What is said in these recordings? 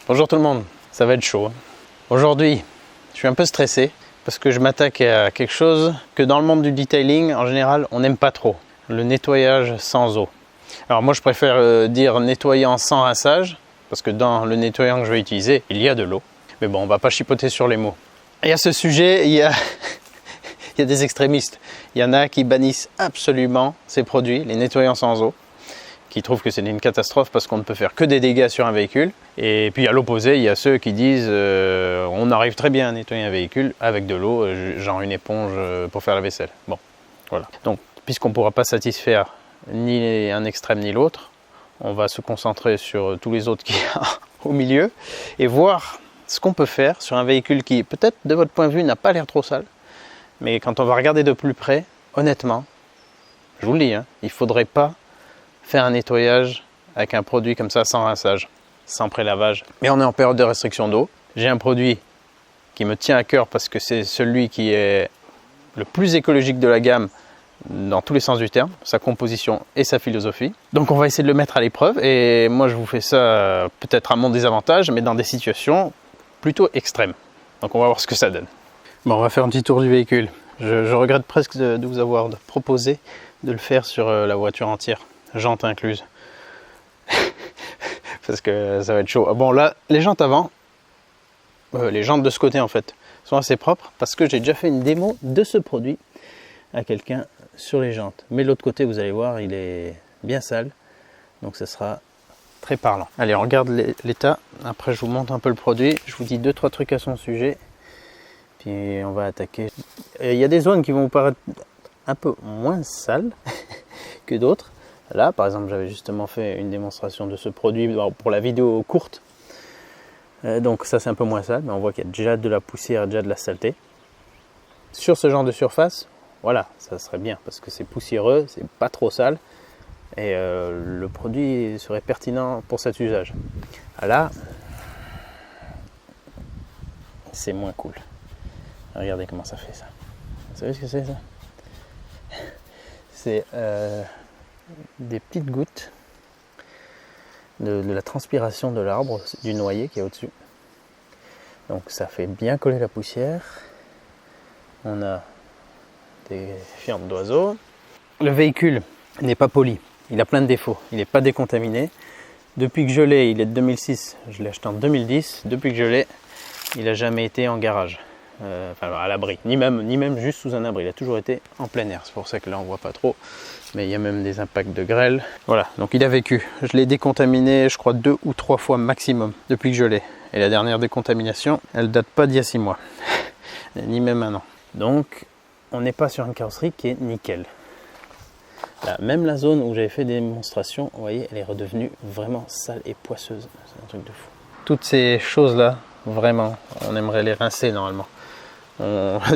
Bonjour tout le monde, ça va être chaud. Aujourd'hui, je suis un peu stressé parce que je m'attaque à quelque chose que dans le monde du detailing, en général, on n'aime pas trop. Le nettoyage sans eau. Alors moi, je préfère dire nettoyant sans rinçage parce que dans le nettoyant que je vais utiliser, il y a de l'eau. Mais bon, on va pas chipoter sur les mots. Et à ce sujet, il y a des extrémistes. Il y en a qui bannissent absolument ces produits, les nettoyants sans eau, qui trouvent que c'est une catastrophe parce qu'on ne peut faire que des dégâts sur un véhicule. Et puis à l'opposé, il y a ceux qui disent on arrive très bien à nettoyer un véhicule avec de l'eau, genre une éponge pour faire la vaisselle. Bon, voilà. Donc, puisqu'on ne pourra pas satisfaire ni un extrême ni l'autre, on va se concentrer sur tous les autres qu'il y a au milieu et voir ce qu'on peut faire sur un véhicule qui, peut-être de votre point de vue, n'a pas l'air trop sale. Mais quand on va regarder de plus près, honnêtement, je vous le dis, hein, il ne faudrait pas faire un nettoyage avec un produit comme ça sans rinçage, sans prélavage. Mais on est en période de restriction d'eau. J'ai un produit qui me tient à cœur parce que c'est celui qui est le plus écologique de la gamme dans tous les sens du terme, sa composition et sa philosophie. Donc on va essayer de le mettre à l'épreuve et moi je vous fais ça peut-être à mon désavantage, mais dans des situations plutôt extrêmes. Donc on va voir ce que ça donne. Bon, on va faire un petit tour du véhicule. Je regrette presque de vous avoir proposé de le faire sur la voiture entière, jante incluse. Parce que ça va être chaud. Bon là, les jantes avant, les jantes de ce côté en fait, sont assez propres parce que j'ai déjà fait une démo de ce produit à quelqu'un sur les jantes. Mais l'autre côté, vous allez voir, il est bien sale. Donc ça sera très parlant. Allez, on regarde l'état. Après, je vous montre un peu le produit. Je vous dis 2-3 trucs à son sujet. Puis on va attaquer. Il y a des zones qui vont vous paraître un peu moins sales que d'autres. Là, par exemple, j'avais justement fait une démonstration de ce produit pour la vidéo courte. Donc ça, c'est un peu moins sale, mais on voit qu'il y a déjà de la poussière, déjà de la saleté. Sur ce genre de surface, voilà, ça serait bien parce que c'est poussiéreux, c'est pas trop sale. Et le produit serait pertinent pour cet usage. Là, c'est moins cool. Regardez comment ça fait ça. Vous savez ce que c'est ça? C'est des petites gouttes de la transpiration de l'arbre, du noyer qui est au-dessus. Donc ça fait bien coller la poussière. On a des fientes d'oiseaux. Le véhicule n'est pas poli, il a plein de défauts, il n'est pas décontaminé. Depuis que je l'ai, il est de 2006, je l'ai acheté en 2010. Depuis que je l'ai, il n'a jamais été en garage. Enfin à l'abri, ni même juste sous un abri, il a toujours été en plein air, c'est pour ça que là on voit pas trop, mais il y a même des impacts de grêle. Voilà, donc il a vécu, je l'ai décontaminé je crois 2 ou 3 fois maximum depuis que je l'ai, et la dernière décontamination elle date pas d'il y a 6 mois, ni même un an. Donc on n'est pas sur une carrosserie qui est nickel. Là, même la zone où j'avais fait des démonstrations, vous voyez, elle est redevenue vraiment sale et poisseuse, c'est un truc de fou. Toutes ces choses là, vraiment, on aimerait les rincer normalement.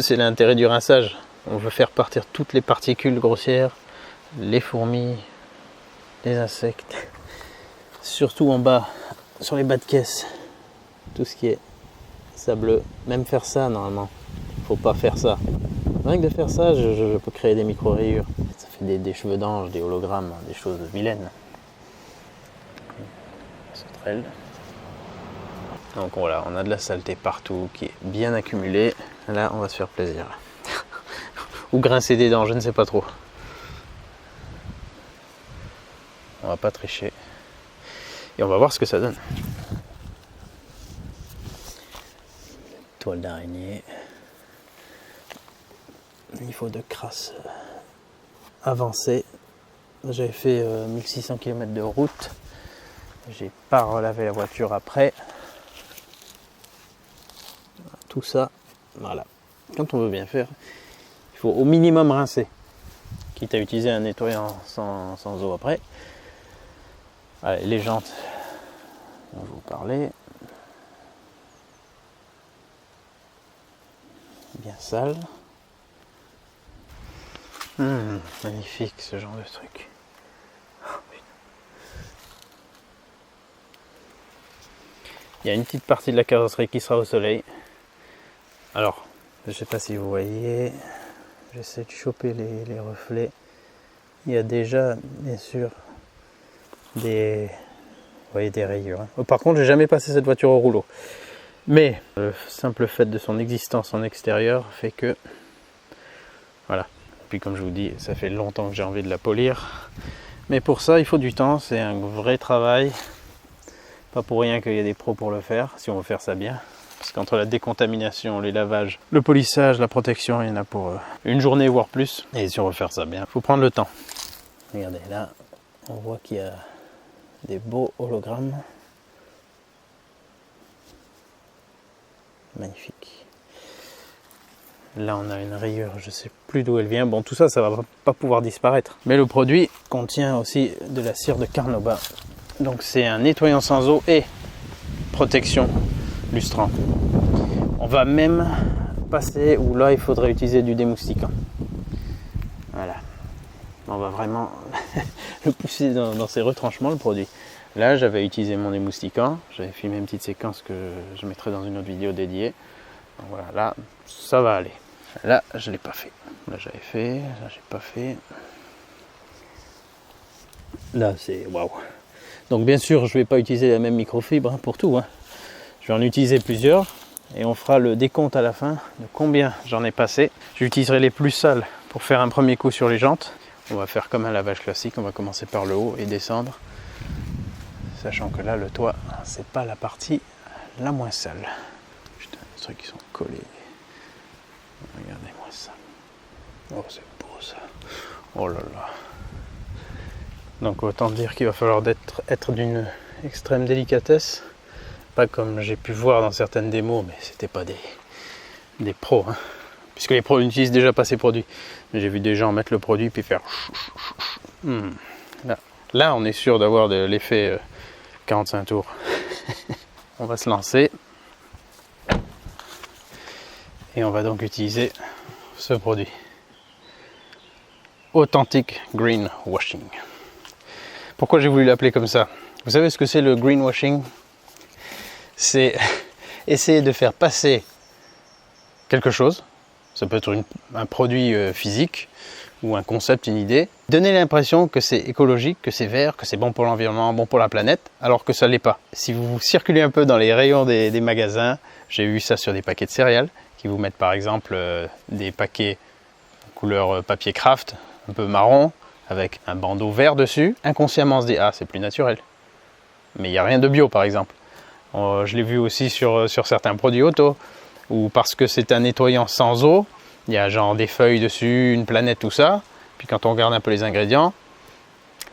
C'est l'intérêt du rinçage. On veut faire partir toutes les particules grossières, les fourmis, les insectes, surtout en bas, sur les bas de caisse, tout ce qui est sableux. Même faire ça, normalement, faut pas faire ça. Rien que de faire ça, je peux créer des micro-rayures. Ça fait des cheveux d'ange, des hologrammes, des choses vilaines. Sauterelle. Donc voilà, on a de la saleté partout qui est bien accumulée. Là, on va se faire plaisir. Ou grincer des dents, je ne sais pas trop. On va pas tricher. Et on va voir ce que ça donne. Toile d'araignée. Niveau de crasse avancé. J'avais fait 1600 km de route. J'ai pas relavé la voiture après. Tout ça, voilà. Quand on veut bien faire, il faut au minimum rincer. Quitte à utiliser un nettoyant sans eau après. Allez, les jantes dont je vous parlais. Bien sale. Magnifique ce genre de truc. Il y a une petite partie de la carrosserie qui sera au soleil. Alors, je ne sais pas si vous voyez, j'essaie de choper les reflets. Il y a déjà, bien sûr, des Vous voyez des rayures. Hein. Par contre, j'ai jamais passé cette voiture au rouleau. Mais le simple fait de son existence en extérieur fait que... Voilà. Puis comme je vous dis, ça fait longtemps que j'ai envie de la polir. Mais pour ça, il faut du temps, c'est un vrai travail. Pas pour rien qu'il y a des pros pour le faire, si on veut faire ça bien. Parce qu'entre la décontamination, les lavages, le polissage, la protection, il y en a pour une journée, voire plus. Et si on veut faire ça bien, il faut prendre le temps. Regardez, là, on voit qu'il y a des beaux hologrammes. Magnifique. Là, on a une rayure, je ne sais plus d'où elle vient. Bon, tout ça, ça va pas pouvoir disparaître. Mais le produit contient aussi de la cire de carnauba. Donc, c'est un nettoyant sans eau et protection lustrant. On va même passer où là, il faudrait utiliser du démoustiquant. Voilà. On va vraiment le pousser dans ses retranchements, le produit. Là, j'avais utilisé mon démoustiquant. J'avais filmé une petite séquence que je mettrai dans une autre vidéo dédiée. Donc voilà, là, ça va aller. Là, je ne l'ai pas fait. Là, j'avais fait. Là, j'ai pas fait. Là, c'est waouh. Donc, bien sûr, je ne vais pas utiliser la même microfibre pour tout. Je vais en utiliser plusieurs. Et on fera le décompte à la fin de combien j'en ai passé. J'utiliserai les plus sales pour faire un premier coup sur les jantes. On va faire comme un lavage classique. On va commencer par le haut et descendre. Sachant que là, le toit, c'est pas la partie la moins sale. Putain, les trucs qui sont collés. Regardez-moi ça. Oh, c'est beau ça. Oh là là. Donc autant dire qu'il va falloir être d'une extrême délicatesse. Pas comme j'ai pu voir dans certaines démos, mais c'était pas des pros. Hein. Puisque les pros n'utilisent déjà pas ces produits. Mais j'ai vu des gens mettre le produit puis faire... Là, on est sûr d'avoir de l'effet 45 tours. On va se lancer. Et on va donc utiliser ce produit. Authentic Greenwashing. Pourquoi j'ai voulu l'appeler comme ça? Vous savez ce que c'est le greenwashing? C'est essayer de faire passer quelque chose. Ça peut être un produit physique ou un concept, une idée. Donner l'impression que c'est écologique, que c'est vert, que c'est bon pour l'environnement, bon pour la planète, alors que ça ne l'est pas. Si vous circulez un peu dans les rayons des magasins, j'ai vu ça sur des paquets de céréales, qui vous mettent par exemple des paquets couleur papier craft, un peu marron, avec un bandeau vert dessus. Inconsciemment on se dit, ah c'est plus naturel. Mais il n'y a rien de bio par exemple. Je l'ai vu aussi sur certains produits auto, ou parce que c'est un nettoyant sans eau, il y a genre des feuilles dessus, une planète, tout ça. Puis quand on regarde un peu les ingrédients,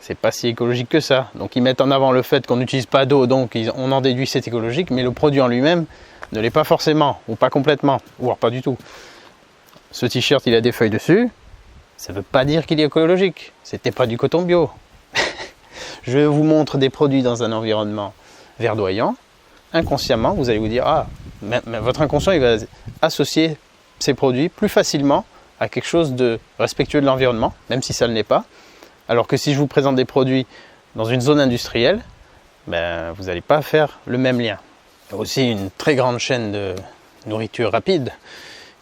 c'est pas si écologique que ça. Donc ils mettent en avant le fait qu'on n'utilise pas d'eau, donc on en déduit c'est écologique, mais le produit en lui-même ne l'est pas forcément, ou pas complètement, voire pas du tout. Ce t-shirt, il a des feuilles dessus, ça ne veut pas dire qu'il est écologique. C'était pas du coton bio. Je vous montre des produits dans un environnement verdoyant. Inconsciemment, vous allez vous dire, ah, mais votre inconscient, il va associer ces produits plus facilement à quelque chose de respectueux de l'environnement, même si ça ne l'est pas. Alors que si je vous présente des produits dans une zone industrielle, ben, vous n'allez pas faire le même lien. Il y a aussi une très grande chaîne de nourriture rapide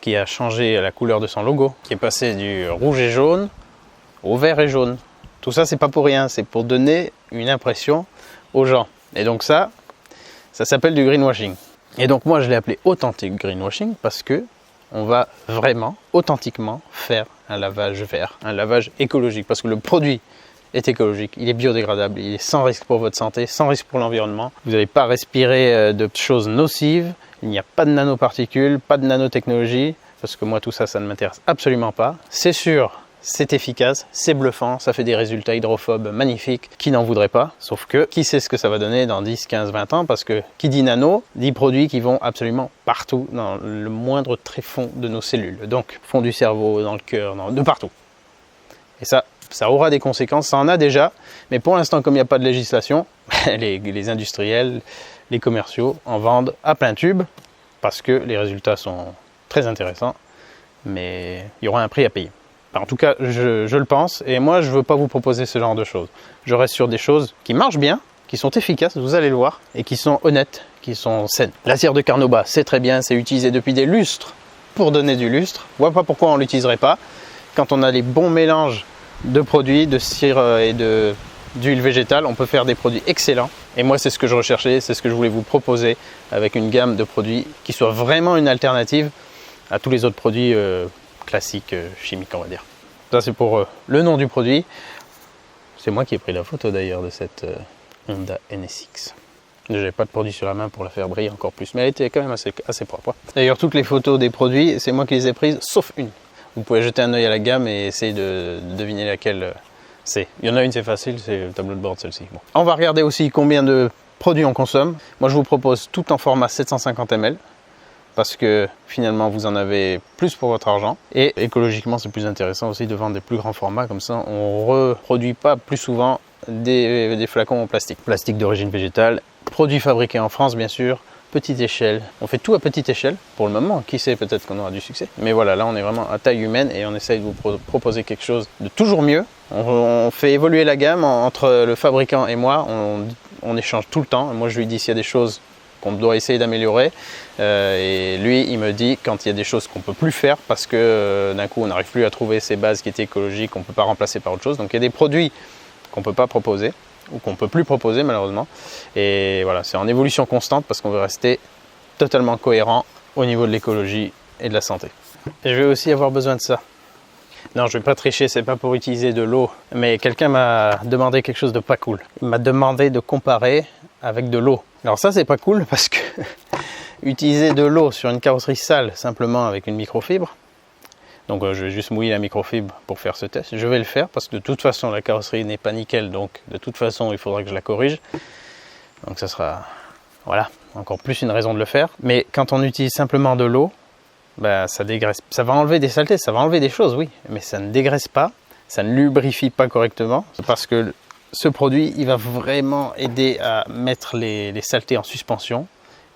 qui a changé la couleur de son logo, qui est passé du rouge et jaune au vert et jaune. Tout ça, c'est pas pour rien, c'est pour donner une impression aux gens. Et donc ça s'appelle du greenwashing. Et donc moi, je l'ai appelé authentic greenwashing parce que on va vraiment, authentiquement faire un lavage vert, un lavage écologique, parce que le produit est écologique, il est biodégradable, il est sans risque pour votre santé, sans risque pour l'environnement. Vous n'allez pas respirer de choses nocives, il n'y a pas de nanoparticules, pas de nanotechnologie, parce que moi tout ça, ça ne m'intéresse absolument pas. C'est sûr, c'est efficace, c'est bluffant, ça fait des résultats hydrophobes magnifiques, qui n'en voudraient pas, sauf que qui sait ce que ça va donner dans 10, 15, 20 ans, parce que qui dit nano, dit produits qui vont absolument partout, dans le moindre tréfonds de nos cellules, donc fond du cerveau, dans le cœur, de partout. Et ça aura des conséquences, ça en a déjà, mais pour l'instant, comme il n'y a pas de législation, les industriels, les commerciaux en vendent à plein tube, parce que les résultats sont très intéressants, mais il y aura un prix à payer. En tout cas, je le pense, et moi je ne veux pas vous proposer ce genre de choses. Je reste sur des choses qui marchent bien, qui sont efficaces, vous allez le voir, et qui sont honnêtes, qui sont saines. La cire de carnauba, c'est très bien, c'est utilisé depuis des lustres pour donner du lustre. Je ne vois pas pourquoi on ne l'utiliserait pas. Quand on a les bons mélanges de produits, de cire et de d'huile végétale, on peut faire des produits excellents. Et moi, c'est ce que je recherchais, c'est ce que je voulais vous proposer avec une gamme de produits qui soit vraiment une alternative à tous les autres produits classiques, chimiques, on va dire. Ça, c'est pour le nom du produit. C'est moi qui ai pris la photo d'ailleurs de cette Honda NSX. J'avais pas de produit sur la main pour la faire briller encore plus, mais elle était quand même assez propre. D'ailleurs, toutes les photos des produits, c'est moi qui les ai prises, sauf une. Vous pouvez jeter un œil à la gamme et essayer de deviner laquelle c'est. Il y en a une, c'est facile, c'est le tableau de bord de celle-ci. Bon. On va regarder aussi combien de produits on consomme. Moi, je vous propose tout en format 750 ml. Parce que finalement vous en avez plus pour votre argent et écologiquement c'est plus intéressant aussi de vendre des plus grands formats, comme ça on ne reproduit pas plus souvent des flacons en plastique d'origine végétale, produits fabriqués en France bien sûr, petite échelle, on fait tout à petite échelle pour le moment, qui sait, peut-être qu'on aura du succès, mais voilà, là on est vraiment à taille humaine et on essaye de vous proposer quelque chose de toujours mieux. On fait évoluer la gamme entre le fabricant et moi, on échange tout le temps. Moi je lui dis s'il y a des choses qu'on doit essayer d'améliorer et lui il me dit quand il y a des choses qu'on peut plus faire parce que d'un coup on n'arrive plus à trouver ces bases qui étaient écologiques, on ne peut pas remplacer par autre chose. Donc il y a des produits qu'on ne peut pas proposer ou qu'on ne peut plus proposer malheureusement, et voilà, c'est en évolution constante parce qu'on veut rester totalement cohérent au niveau de l'écologie et de la santé. Et je vais aussi avoir besoin de ça. Non, je vais pas tricher, c'est pas pour utiliser de l'eau, mais quelqu'un m'a demandé quelque chose de pas cool. Il m'a demandé de comparer avec de l'eau. Alors ça c'est pas cool parce que utiliser de l'eau sur une carrosserie sale simplement avec une microfibre, donc je vais juste mouiller la microfibre pour faire ce test. Je vais le faire parce que de toute façon la carrosserie n'est pas nickel, donc de toute façon il faudra que je la corrige. Donc ça sera, voilà, encore plus une raison de le faire. Mais quand on utilise simplement de l'eau, bah, ça dégraisse, ça va enlever des saletés, ça va enlever des choses, oui, mais ça ne dégraisse pas, ça ne lubrifie pas correctement, parce que ce produit, il va vraiment aider à mettre les saletés en suspension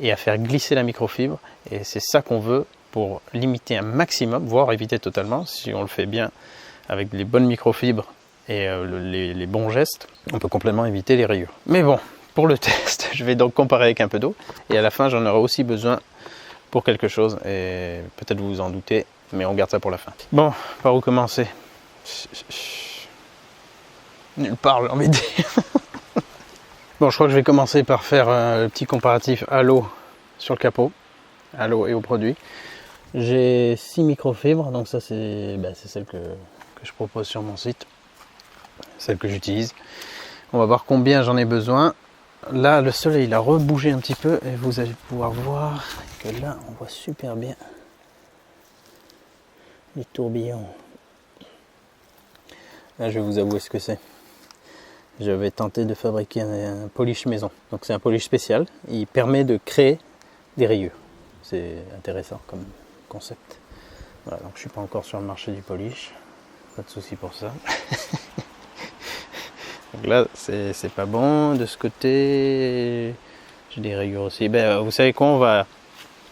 et à faire glisser la microfibre, et c'est ça qu'on veut pour limiter un maximum, voire éviter totalement, si on le fait bien avec les bonnes microfibres et les bons gestes, on peut complètement éviter les rayures. Mais bon, pour le test, je vais donc comparer avec un peu d'eau, et à la fin j'en aurai aussi besoin pour quelque chose, et peut-être vous vous en doutez, mais on garde ça pour la fin. Bon, par où commencer? Nulle part, j'ai envie de dire. Bon, je crois que je vais commencer par faire un petit comparatif à l'eau sur le capot, à l'eau et au produit. J'ai 6 microfibres, donc ça c'est celle que je propose sur mon site, celle que j'utilise. On va voir combien j'en ai besoin. Là, le soleil il a rebougé un petit peu et vous allez pouvoir voir que là, on voit super bien les tourbillons. Là, je vais vous avouer ce que c'est. Je vais tenter de fabriquer un polish maison. Donc c'est un polish spécial. Il permet de créer des rayures. C'est intéressant comme concept. Voilà, donc je suis pas encore sur le marché du polish. Pas de souci pour ça. Donc là, c'est pas bon. De ce côté, j'ai des rayures aussi. Ben, vous savez quoi, on va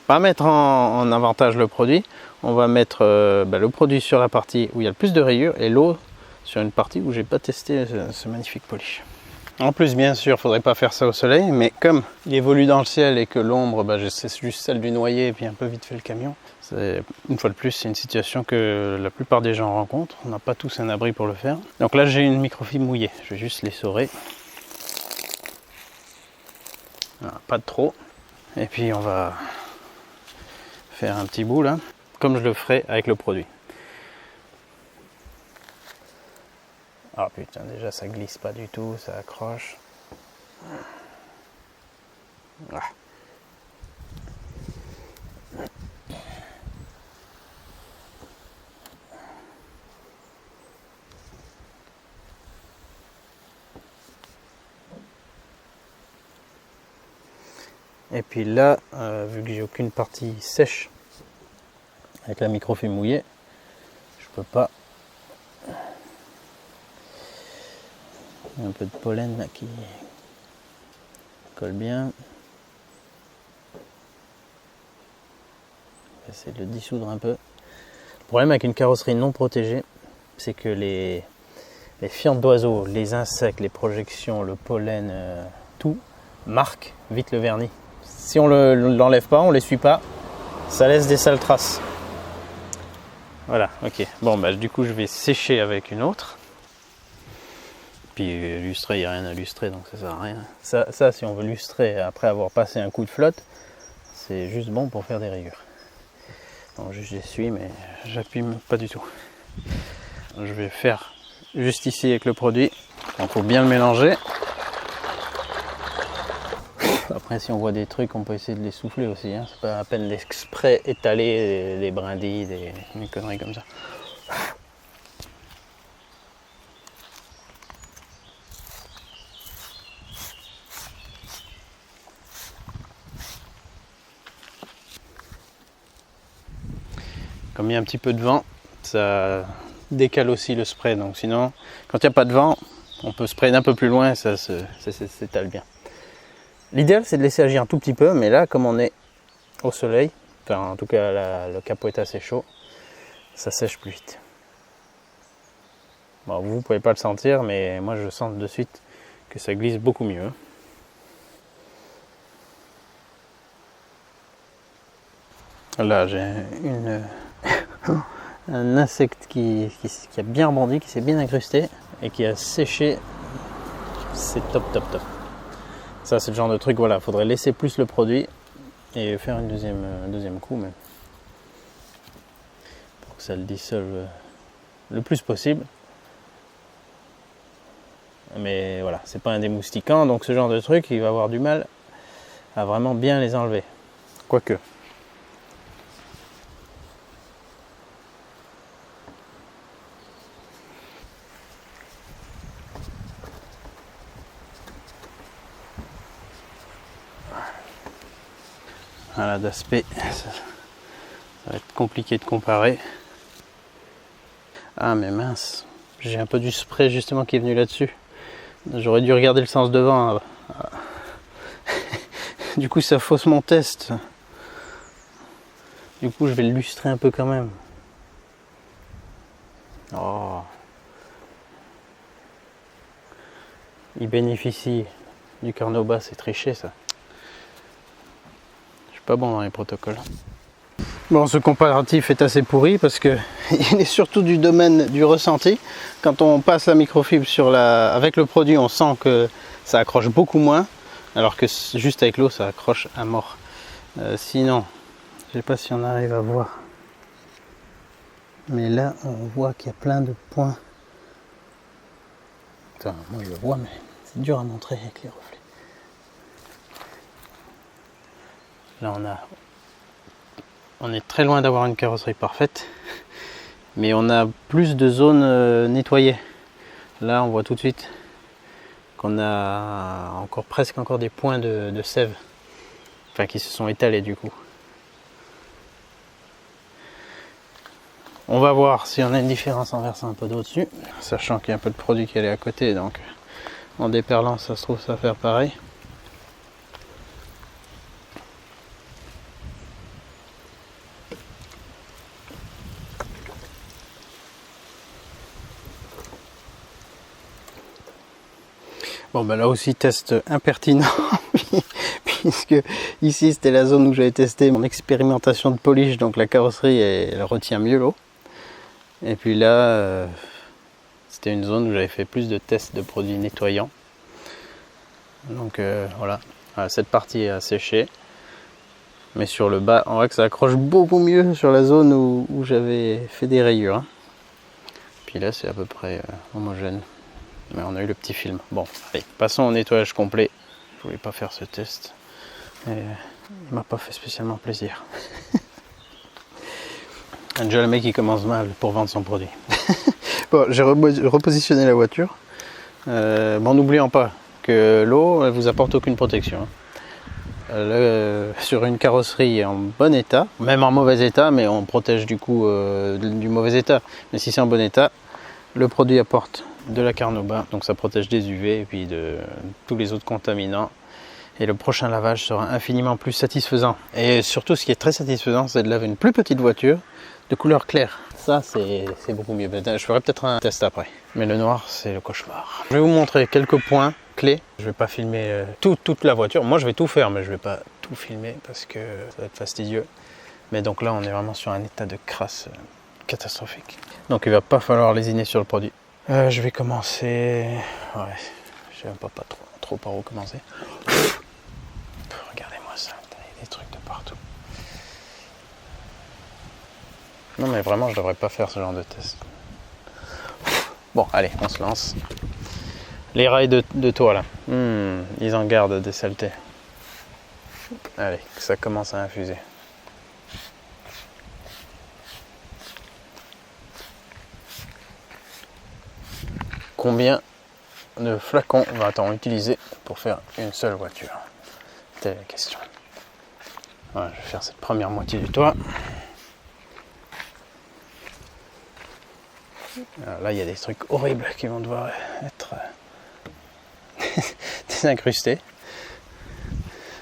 pas mettre en avantage le produit. On va mettre le produit sur la partie où il y a le plus de rayures et l'eau sur une partie où j'ai pas testé ce magnifique polish. En plus, bien sûr, faudrait pas faire ça au soleil, mais comme il évolue dans le ciel et que l'ombre, c'est juste celle du noyer et puis un peu vite fait le camion, une fois de plus, c'est une situation que la plupart des gens rencontrent. On n'a pas tous un abri pour le faire. Donc là, j'ai une microfibre mouillée. Je vais juste l'essorer. Voilà, pas de trop. Et puis, on va faire un petit bout là, comme je le ferai avec le produit. Ah putain, déjà ça glisse pas du tout, ça accroche. Ah. Et puis là, vu que j'ai aucune partie sèche avec la microfibre mouillée, je peux pas. Un peu de pollen là qui colle bien. On va essayer de le dissoudre un peu. Le problème avec une carrosserie non protégée, c'est que les fientes d'oiseaux, les insectes, les projections, le pollen, tout marque vite le vernis. Si on ne l'enlève pas, on ne l'essuie pas, ça laisse des sales traces. Voilà, ok. Bon, du coup, je vais sécher avec une autre. Puis lustrer, il n'y a rien à lustrer, donc ça sert à rien. Ça, si on veut lustrer après avoir passé un coup de flotte, c'est juste bon pour faire des rayures. Donc j'essuie, mais j'appuie pas du tout. Je vais faire juste ici avec le produit. Il faut bien le mélanger. Après, si on voit des trucs, on peut essayer de les souffler aussi. Hein. C'est pas à peine d'exprès étaler des brindilles, des conneries comme ça. Comme il y a un petit peu de vent, ça décale aussi le spray. Donc sinon, quand il n'y a pas de vent, on peut sprayer d'un peu plus loin et ça s'étale bien. L'idéal, c'est de laisser agir un tout petit peu, mais là, comme on est au soleil, enfin en tout cas le capot est assez chaud, ça sèche plus vite. Bon, vous ne pouvez pas le sentir, mais moi je sens de suite que ça glisse beaucoup mieux. Là, j'ai un insecte qui a bien rebondi, qui s'est bien incrusté et qui a séché. C'est top. Ça, c'est le genre de truc, voilà, faudrait laisser plus le produit et faire un deuxième coup, mais pour que ça le dissolve le plus possible. Mais voilà, c'est pas un démoustiquant, donc ce genre de truc, il va avoir du mal à vraiment bien les enlever. Quoique. Voilà, d'aspect, ça va être compliqué de comparer. Ah mais mince, j'ai un peu du spray justement qui est venu là-dessus. J'aurais dû regarder le sens de vent. Du coup ça fausse mon test. Du coup je vais le lustrer un peu quand même. Oh. Il bénéficie du Carnauba, c'est triché ça. Pas bon dans les protocoles. Bon, ce comparatif est assez pourri parce que il est surtout du domaine du ressenti. Quand on passe la microfibre avec le produit, on sent que ça accroche beaucoup moins, alors que juste avec l'eau, ça accroche à mort. Sinon, je sais pas si on arrive à voir, mais là, on voit qu'il y a plein de points. Enfin, moi je le vois, mais c'est dur à montrer avec les reflets. Là, on est très loin d'avoir une carrosserie parfaite, mais on a plus de zones nettoyées. Là, on voit tout de suite qu'on a presque encore des points de sève, enfin qui se sont étalés du coup. On va voir si on a une différence en versant un peu d'eau dessus, sachant qu'il y a un peu de produit qui est allé à côté, donc en déperlant, ça se trouve, ça va faire pareil. Bon ben là aussi test impertinent puisque ici c'était la zone où j'avais testé mon expérimentation de polish, donc la carrosserie elle retient mieux l'eau, et puis là c'était une zone où j'avais fait plus de tests de produits nettoyants, donc voilà, cette partie a séché, mais sur le bas on voit que ça accroche beaucoup mieux sur la zone où j'avais fait des rayures, hein. Puis là c'est à peu près homogène. Mais on a eu le petit film. Bon, allez, passons au nettoyage complet. Je voulais pas faire ce test. Et il m'a pas fait spécialement plaisir. Déjà le mec il commence mal pour vendre son produit. Bon, j'ai repositionné la voiture. Bon, n'oublions pas que l'eau elle vous apporte aucune protection. Sur une carrosserie en bon état, même en mauvais état, mais on protège du coup du mauvais état. Mais si c'est en bon état, le produit apporte de la Carnauba, donc ça protège des UV et puis de tous les autres contaminants, et le prochain lavage sera infiniment plus satisfaisant. Et surtout, ce qui est très satisfaisant, c'est de laver une plus petite voiture de couleur claire. Ça c'est beaucoup mieux. Je ferai peut-être un test après, mais le noir c'est le cauchemar. Je vais vous montrer quelques points clés. Je vais pas filmer toute la voiture, moi je vais tout faire, mais je vais pas tout filmer parce que ça va être fastidieux. Mais donc là on est vraiment sur un état de crasse catastrophique, donc il va pas falloir lésiner sur le produit. Je vais commencer... Ouais, je sais même pas trop par où commencer. Regardez-moi ça, il y a des trucs de partout. Non mais vraiment, je devrais pas faire ce genre de test. Bon, allez, on se lance. Les rails de toit là, ils en gardent des saletés. Allez, ça commence à infuser. Combien de flacons va-t-on utiliser pour faire une seule voiture? Telle est la question. Voilà, je vais faire cette première moitié du toit. Alors là, il y a des trucs horribles qui vont devoir être désincrustés.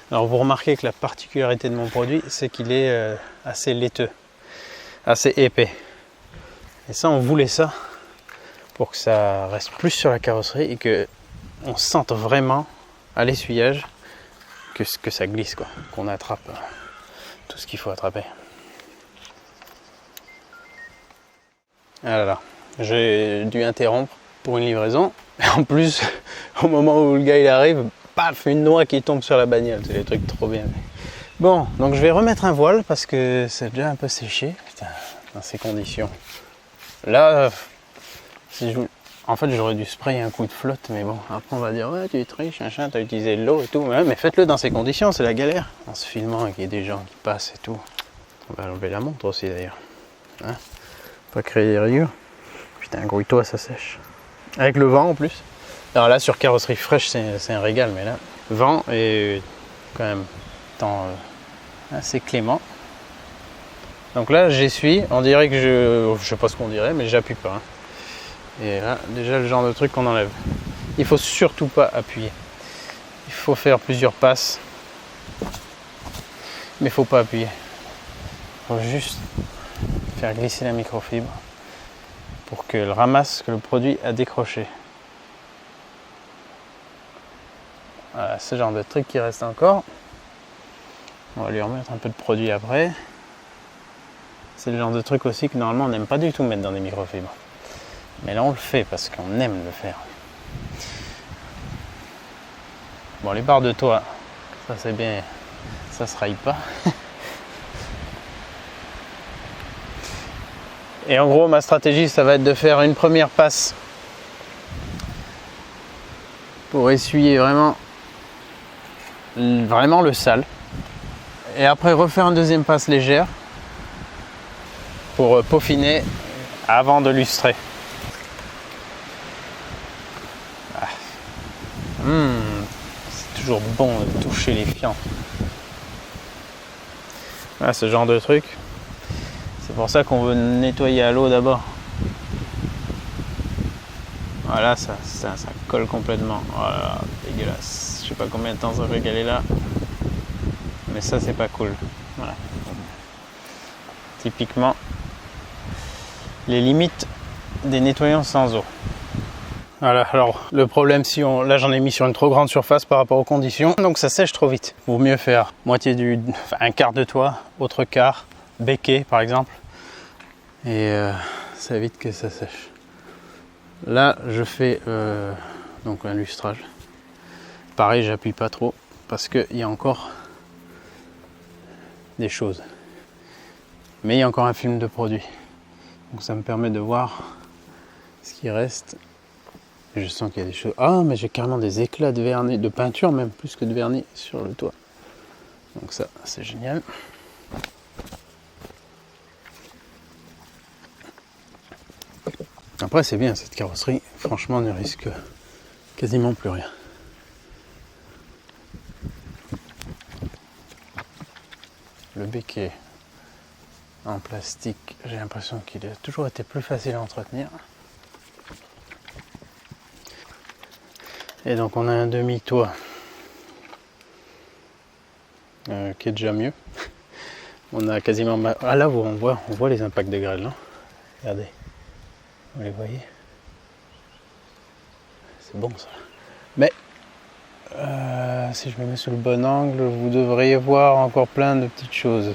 Alors vous remarquez que la particularité de mon produit, c'est qu'il est assez laiteux, assez épais. Et ça, on voulait ça pour que ça reste plus sur la carrosserie et que on sente vraiment à l'essuyage que ça glisse, quoi, qu'on attrape tout ce qu'il faut attraper. Ah là là, j'ai dû interrompre pour une livraison. Et en plus, au moment où le gars il arrive, paf, une noix qui tombe sur la bagnole. C'est des trucs trop bien. Bon, donc je vais remettre un voile parce que c'est déjà un peu séché. Putain, dans ces conditions. Là, en fait, j'aurais dû sprayer un coup de flotte, mais bon, après on va dire, ouais, tu es triche, machin, t'as utilisé de l'eau et tout. Ouais, mais faites-le dans ces conditions, c'est la galère. En se filmant et qu'il y ait des gens qui passent et tout. On va enlever la montre aussi d'ailleurs. Hein, pas créer des rayures. Putain, grouille-toi, ça sèche. Avec le vent en plus. Alors là, sur carrosserie fraîche, c'est un régal, mais là, vent et quand même temps assez clément. Donc là, j'essuie. On dirait que je sais pas ce qu'on dirait, mais j'appuie pas. Hein. Et là, déjà le genre de truc qu'on enlève. Il faut surtout pas appuyer. Il faut faire plusieurs passes, mais il faut pas appuyer. Il faut juste faire glisser la microfibre pour qu'elle ramasse ce que le produit a décroché. Voilà, ce genre de truc qui reste encore. On va lui remettre un peu de produit après. C'est le genre de truc aussi que normalement on n'aime pas du tout mettre dans des microfibres. Mais là on le fait parce qu'on aime le faire. Bon, les barres de toit, ça c'est bien, ça se raille pas. Et en gros ma stratégie ça va être de faire une première passe pour essuyer vraiment le sale. Et après refaire une deuxième passe légère pour peaufiner avant de lustrer. C'est toujours bon de toucher les fientes. Voilà, ce genre de truc. C'est pour ça qu'on veut nettoyer à l'eau d'abord. Voilà, ça colle complètement. Voilà, dégueulasse. Je sais pas combien de temps ça fait qu'elle est là. Mais ça, c'est pas cool. Voilà. Typiquement, les limites des nettoyants sans eau. Voilà, alors le problème, là j'en ai mis sur une trop grande surface par rapport aux conditions, donc ça sèche trop vite. Vaut mieux faire un quart de toit, autre quart, becquet par exemple, et ça évite que ça sèche. Là je fais donc un lustrage. Pareil, j'appuie pas trop parce qu'il y a encore des choses. Mais il y a encore un film de produit. Donc ça me permet de voir ce qui reste. Je sens qu'il y a des choses. Ah, mais j'ai carrément des éclats de vernis, de peinture même plus que de vernis sur le toit. Donc ça, c'est génial. Après, c'est bien, cette carrosserie, franchement, ne risque quasiment plus rien. Le becquet en plastique, j'ai l'impression qu'il a toujours été plus facile à entretenir. Et donc on a un demi-toit qui est déjà mieux. On a quasiment... Ah là, on voit les impacts de grêle, non? Regardez, vous les voyez? C'est bon ça. Mais si je me mets sous le bon angle, vous devriez voir encore plein de petites choses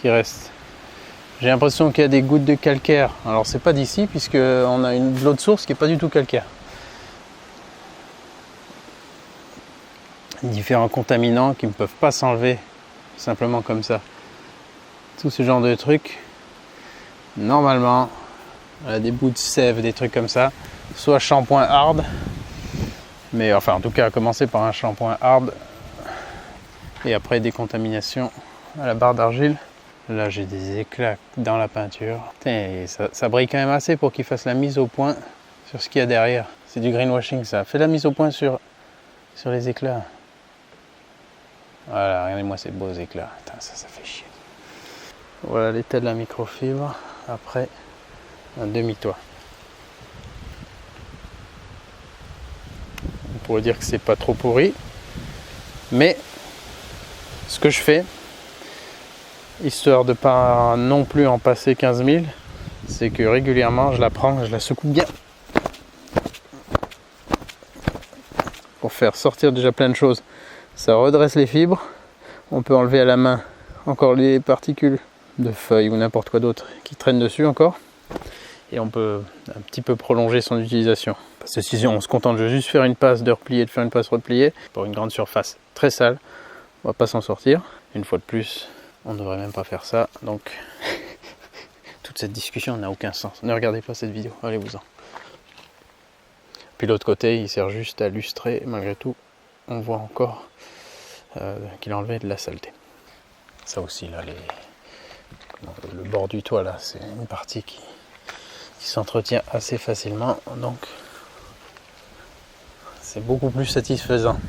qui restent. J'ai l'impression qu'il y a des gouttes de calcaire. Alors c'est pas d'ici puisque on a de l'eau de source qui est pas du tout calcaire. Différents contaminants qui ne peuvent pas s'enlever simplement comme ça. Tout ce genre de trucs, normalement, des bouts de sève, des trucs comme ça, soit shampoing hard, mais enfin en tout cas à commencer par un shampoing hard et après décontamination à la barre d'argile. Là j'ai des éclats dans la peinture. Putain, ça brille quand même assez pour qu'il fasse la mise au point sur ce qu'il y a derrière. C'est du greenwashing ça. Fais la mise au point sur les éclats. Voilà, regardez-moi ces beaux éclats. Putain, ça fait chier. Voilà l'état de la microfibre après un demi-toit. On pourrait dire que c'est pas trop pourri, mais ce que je fais, histoire de pas non plus en passer 15 000, c'est que régulièrement je la prends, je la secoue bien pour faire sortir déjà plein de choses. Ça redresse les fibres, on peut enlever à la main encore les particules de feuilles ou n'importe quoi d'autre qui traînent dessus encore, et on peut un petit peu prolonger son utilisation. Parce que si on se contente de juste faire une passe de replier, de faire une passe repliée pour une grande surface très sale, on va pas s'en sortir. Une fois de plus, on ne devrait même pas faire ça, donc toute cette discussion n'a aucun sens. Ne regardez pas cette vidéo, allez-vous-en. Puis l'autre côté, il sert juste à lustrer, malgré tout, on voit encore qu'il a enlevé de la saleté. Ça aussi, là, le bord du toit, là, c'est une partie qui s'entretient assez facilement, donc c'est beaucoup plus satisfaisant.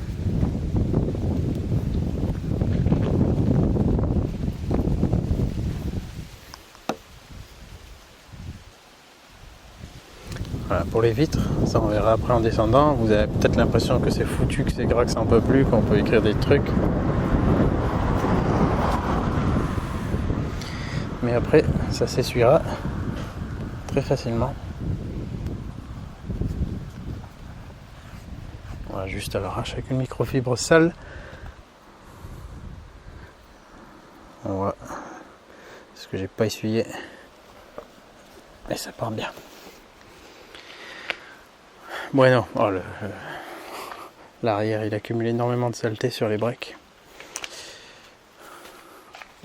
Voilà, pour les vitres, ça on verra après en descendant. Vous avez peut-être l'impression que c'est foutu, que c'est gras, que ça en peut plus, qu'on peut écrire des trucs. Mais après, ça s'essuiera très facilement. Voilà, juste à l'arrache avec une microfibre sale. On voit ce que j'ai pas essuyé. Et ça part bien. Bueno, oh, l'arrière il accumule énormément de saleté sur les breaks.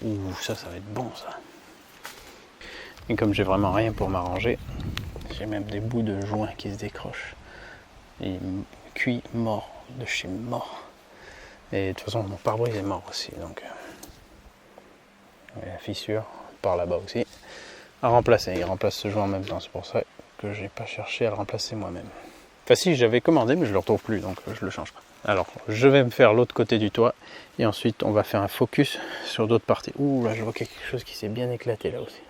Ouh, ça va être bon ça. Et comme j'ai vraiment rien pour m'arranger, j'ai même des bouts de joint qui se décrochent. Et cuit mort, de chez mort. Et de toute façon mon pare-brise est mort aussi, donc la fissure par là-bas aussi. À remplacer, il remplace ce joint en même temps, c'est pour ça que j'ai pas cherché à le remplacer moi-même. Enfin si, j'avais commandé mais je le retrouve plus, donc je le change pas. Alors je vais me faire l'autre côté du toit et ensuite on va faire un focus sur d'autres parties. Ouh là je vois quelque chose qui s'est bien éclaté là aussi.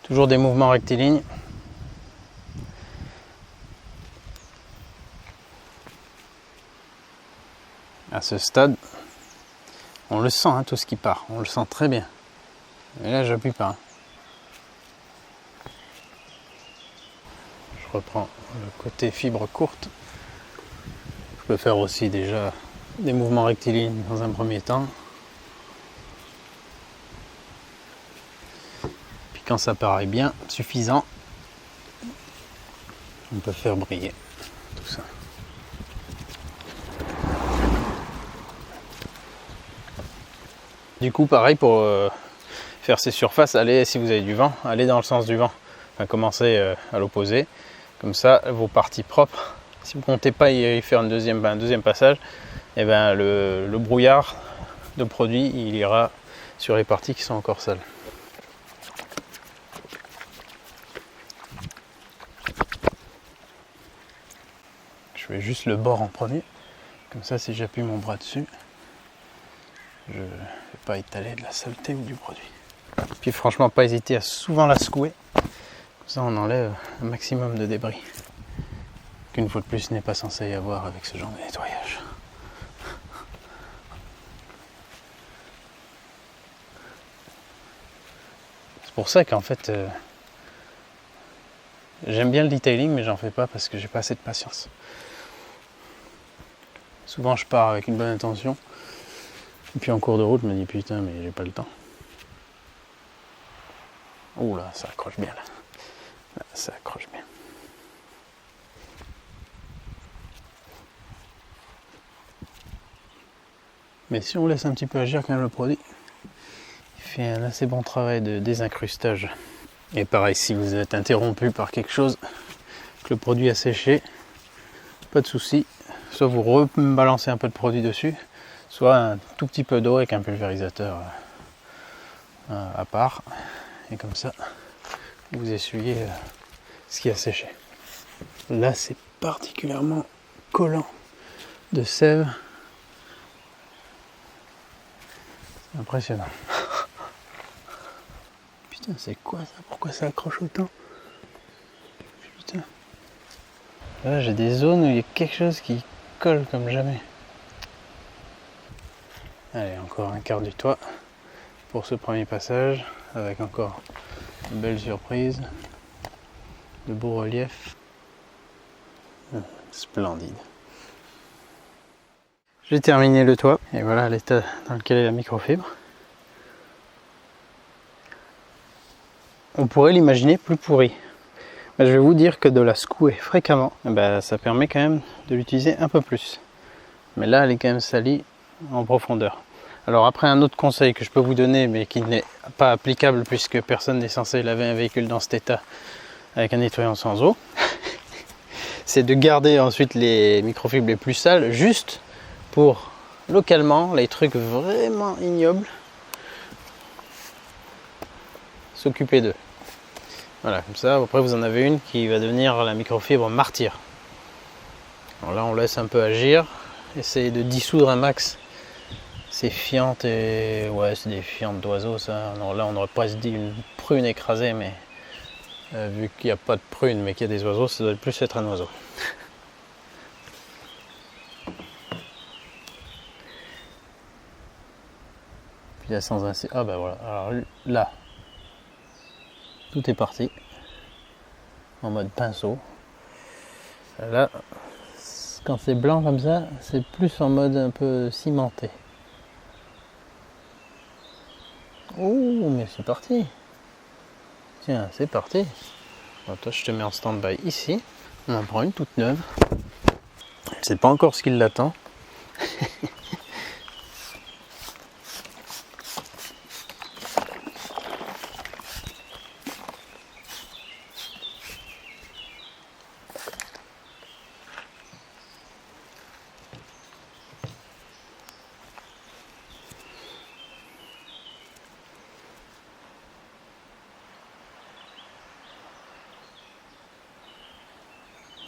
Toujours des mouvements rectilignes. À ce stade, on le sent, hein, tout ce qui part, on le sent très bien. Et là j'appuie pas. Hein. Je reprends le côté fibre courte. Je peux faire aussi déjà des mouvements rectilignes dans un premier temps. Puis quand ça paraît bien, suffisant, on peut faire briller tout ça. Du coup pareil pour faire ces surfaces, allez, si vous avez du vent, allez dans le sens du vent. Enfin, commencez à l'opposé. Comme ça, vos parties propres, si vous ne comptez pas y faire un deuxième passage, et ben le brouillard de produit, il ira sur les parties qui sont encore sales. Je fais juste le bord en premier. Comme ça, si j'appuie mon bras dessus, je ne vais pas étaler de la saleté ou du produit. Puis franchement, pas hésiter à souvent la secouer. Comme ça, on enlève un maximum de débris. Qu'une fois de plus, n'est pas censé y avoir avec ce genre de nettoyage. C'est pour ça qu'en fait, j'aime bien le detailing, mais j'en fais pas parce que j'ai pas assez de patience. Souvent, je pars avec une bonne intention, Et puis en cours de route, je me dis putain, mais j'ai pas le temps. Ouh là, ça accroche bien là. Là, ça accroche bien. Mais si on laisse un petit peu agir quand même le produit, il fait un assez bon travail de désincrustage. Et pareil, si vous êtes interrompu par quelque chose, que le produit a séché, pas de souci. Soit vous rebalancez un peu de produit dessus, soit un tout petit peu d'eau avec un pulvérisateur à part. Et comme ça, vous essuyez ce qui a séché. Là, c'est particulièrement collant de sève. C'est impressionnant. Putain, c'est quoi ça? Pourquoi ça accroche autant? Putain. Là, j'ai des zones où il y a quelque chose qui colle comme jamais. Allez, encore un quart du toit pour ce premier passage, avec encore une belle surprise, de beau relief. Splendide. J'ai terminé le toit, et voilà l'état dans lequel est la microfibre. On pourrait l'imaginer plus pourri. Mais je vais vous dire que de la secouer fréquemment, ça permet quand même de l'utiliser un peu plus. Mais là, elle est quand même salie en profondeur. Alors après, un autre conseil que je peux vous donner, mais qui n'est pas applicable puisque personne n'est censé laver un véhicule dans cet état avec un nettoyant sans eau, c'est de garder ensuite les microfibres les plus sales juste pour localement les trucs vraiment ignobles, s'occuper d'eux. Voilà, comme ça, après vous en avez une qui va devenir la microfibre martyr. Alors là, on laisse un peu agir, essayer de dissoudre un max ces fientes, et ouais, c'est des fientes d'oiseaux ça. Alors là, on aurait presque dit une prune écrasée, mais vu qu'il n'y a pas de prune mais qu'il y a des oiseaux, ça doit plus être un oiseau. Puis là, sans inciter. Ah bah voilà, alors là, tout est parti en mode pinceau. Là, quand c'est blanc comme ça, c'est plus en mode un peu cimenté. Oh, mais c'est parti. Tiens, c'est parti. Alors toi, je te mets en stand-by ici. On en prend une toute neuve. Je sais pas encore ce qui l'attend.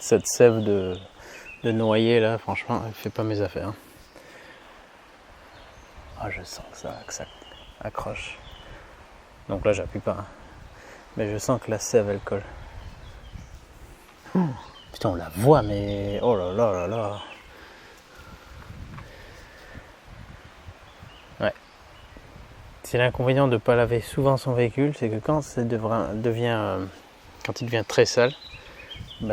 Cette sève de noyer là, franchement, elle fait pas mes affaires. Ah, je sens que ça accroche. Donc là, j'appuie pas. Hein. Mais je sens que la sève, elle colle. Putain, on la voit, mais oh là là là là. Ouais. C'est l'inconvénient de ne pas laver souvent son véhicule, c'est que quand ça quand il devient très sale,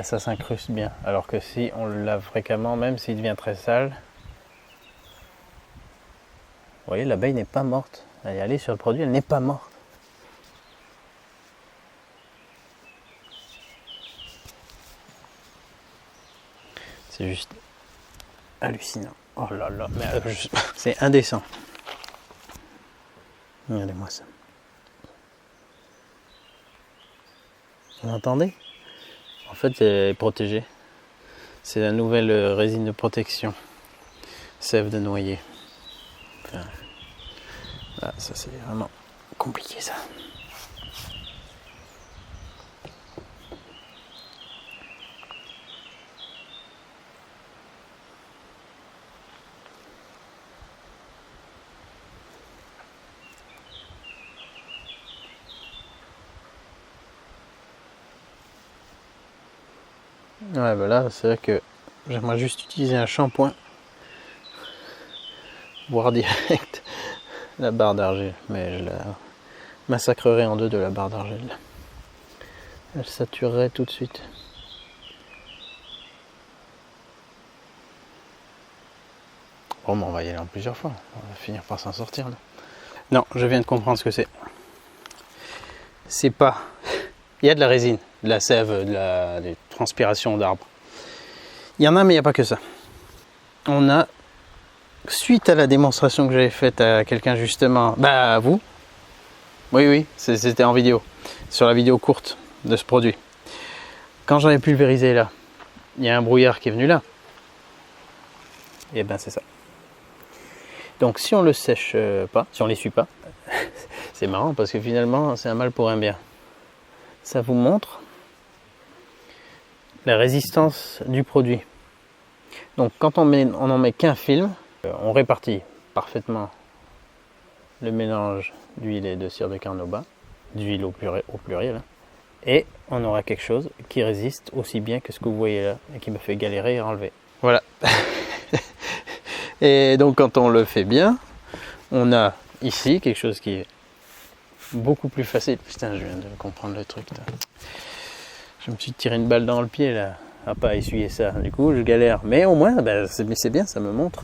ça s'incruste bien. Alors que si on le lave fréquemment, même s'il devient très sale, vous voyez, l'abeille n'est pas morte. Elle est allée sur le produit, elle n'est pas morte. C'est juste hallucinant. Oh là là, mais c'est indécent. Regardez-moi ça. Vous entendez? En fait, elle est protégée. C'est la nouvelle résine de protection. Sève de noyer. Enfin, là, ça c'est vraiment compliqué ça. Ouais, là, c'est vrai que j'aimerais juste utiliser un shampoing, voire direct la barre d'argile, mais je la massacrerai en deux de la barre d'argile. Elle saturerait tout de suite. Bon, on va y aller en plusieurs fois. On va finir par s'en sortir. Là. Non, je viens de comprendre ce que c'est. C'est pas... Il y a de la résine, de la sève, des transpirations d'arbres. Il y en a, mais il n'y a pas que ça. On a, suite à la démonstration que j'avais faite à quelqu'un justement, à vous. Oui, c'était en vidéo. Sur la vidéo courte de ce produit. Quand j'en ai pulvérisé là, il y a un brouillard qui est venu là. Et ben c'est ça. Donc si on le sèche pas, si on l'essuie pas, c'est marrant parce que finalement c'est un mal pour un bien. Ça vous montre la résistance du produit. Donc quand on n'en met qu'un film, on répartit parfaitement le mélange d'huile et de cire de carnauba, d'huile au pluriel, et on aura quelque chose qui résiste aussi bien que ce que vous voyez là et qui me fait galérer à enlever. Voilà. Et donc quand on le fait bien, on a ici quelque chose qui est beaucoup plus facile. Putain, je viens de comprendre le truc. Là. Je me suis tiré une balle dans le pied là, à pas essuyer ça. Du coup, je galère. Mais au moins, c'est bien, ça me montre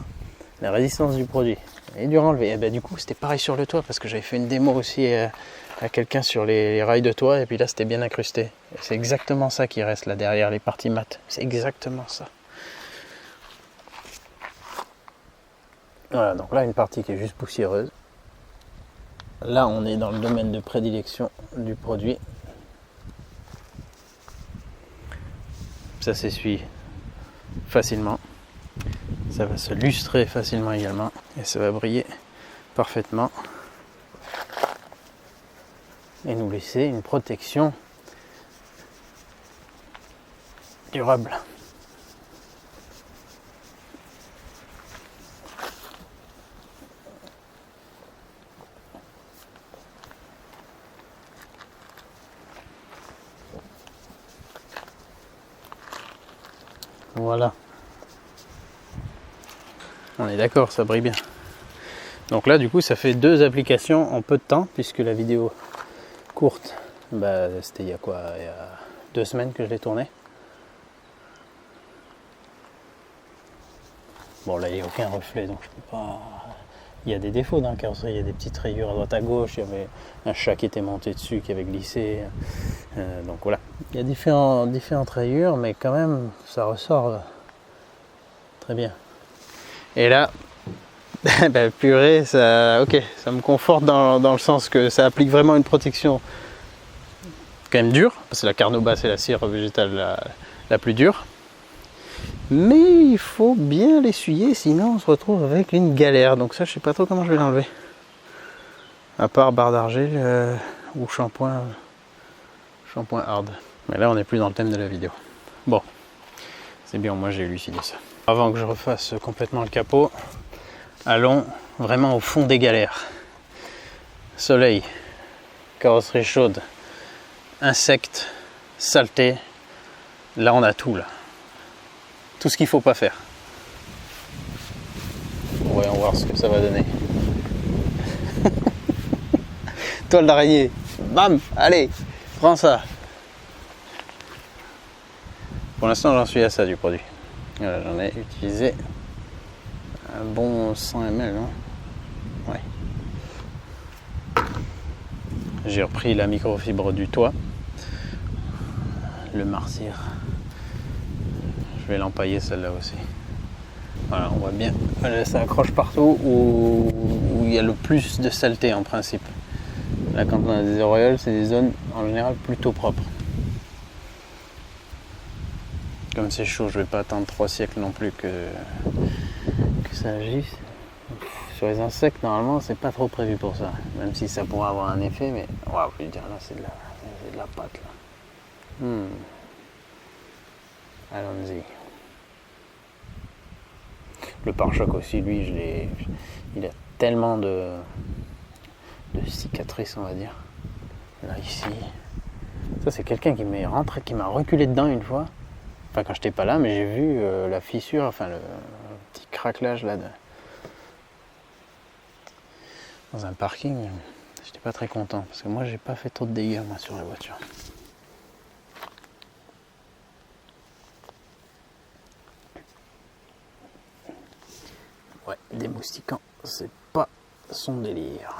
la résistance du produit. Et dur à enlever. Et du coup, c'était pareil sur le toit parce que j'avais fait une démo aussi à quelqu'un sur les rails de toit et puis là, c'était bien incrusté. C'est exactement ça qui reste là derrière les parties mates. C'est exactement ça. Voilà, donc là, une partie qui est juste poussiéreuse. Là, on est dans le domaine de prédilection du produit. Ça s'essuie facilement. Ça va se lustrer facilement également. Et ça va briller parfaitement. Et nous laisser une protection durable. Voilà. On est d'accord, ça brille bien. Donc là, du coup, ça fait 2 applications en peu de temps, puisque la vidéo courte, c'était il y a 2 semaines que je l'ai tournée. Bon, là, il n'y a aucun reflet, donc je peux pas... Il y a des défauts dans la carrosserie, il y a des petites rayures à droite à gauche, il y avait un chat qui était monté dessus, qui avait glissé. Donc voilà, il y a différentes rayures, mais quand même, ça ressort très bien. Et là, purée, ça me conforte dans le sens que ça applique vraiment une protection quand même dure, parce que la carnauba, c'est la cire végétale la plus dure. Mais il faut bien l'essuyer, sinon on se retrouve avec une galère. Donc ça, je sais pas trop comment je vais l'enlever. À part barre d'argile ou shampoing hard. Mais là, on n'est plus dans le thème de la vidéo. Bon, c'est bien, moi j'ai élucidé ça. Avant que je refasse complètement le capot, allons vraiment au fond des galères. Soleil, carrosserie chaude, insectes, saleté. Là, on a tout là. Tout ce qu'il ne faut pas faire. Voyons voir ce que ça va donner. Toile d'araignée. Bam, allez, prends ça. Pour l'instant, j'en suis à ça du produit. Voilà, j'en ai utilisé un bon 100 ml. Hein. Ouais. J'ai repris la microfibre du toit. Le marcir. Je vais l'empailler celle-là aussi. Voilà, on voit bien. Ça accroche partout où il y a le plus de saleté en principe. Là, quand on a des auréoles, c'est des zones en général plutôt propres. Comme c'est chaud, je vais pas attendre 3 siècles non plus que ça agisse. Sur les insectes, normalement, c'est pas trop prévu pour ça. Même si ça pourrait avoir un effet, mais waouh, je veux dire, là, c'est de la pâte là. Allons-y. Le pare-choc aussi, lui, il a tellement de cicatrices, on va dire. Là, ici. Ça, c'est quelqu'un qui m'a reculé dedans une fois. Enfin, quand j'étais pas là, mais j'ai vu la fissure, enfin, le petit craquelage là dans un parking. J'étais pas très content parce que moi, j'ai pas fait trop de dégâts moi sur la voiture. Ouais, démoustiquant, c'est pas son délire.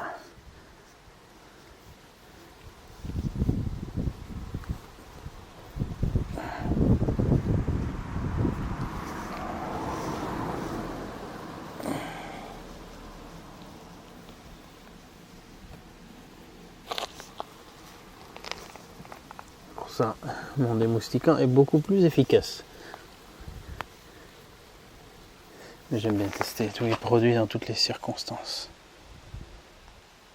Pour ça, mon démoustiquant est beaucoup plus efficace. Mais j'aime bien tester tous les produits dans toutes les circonstances.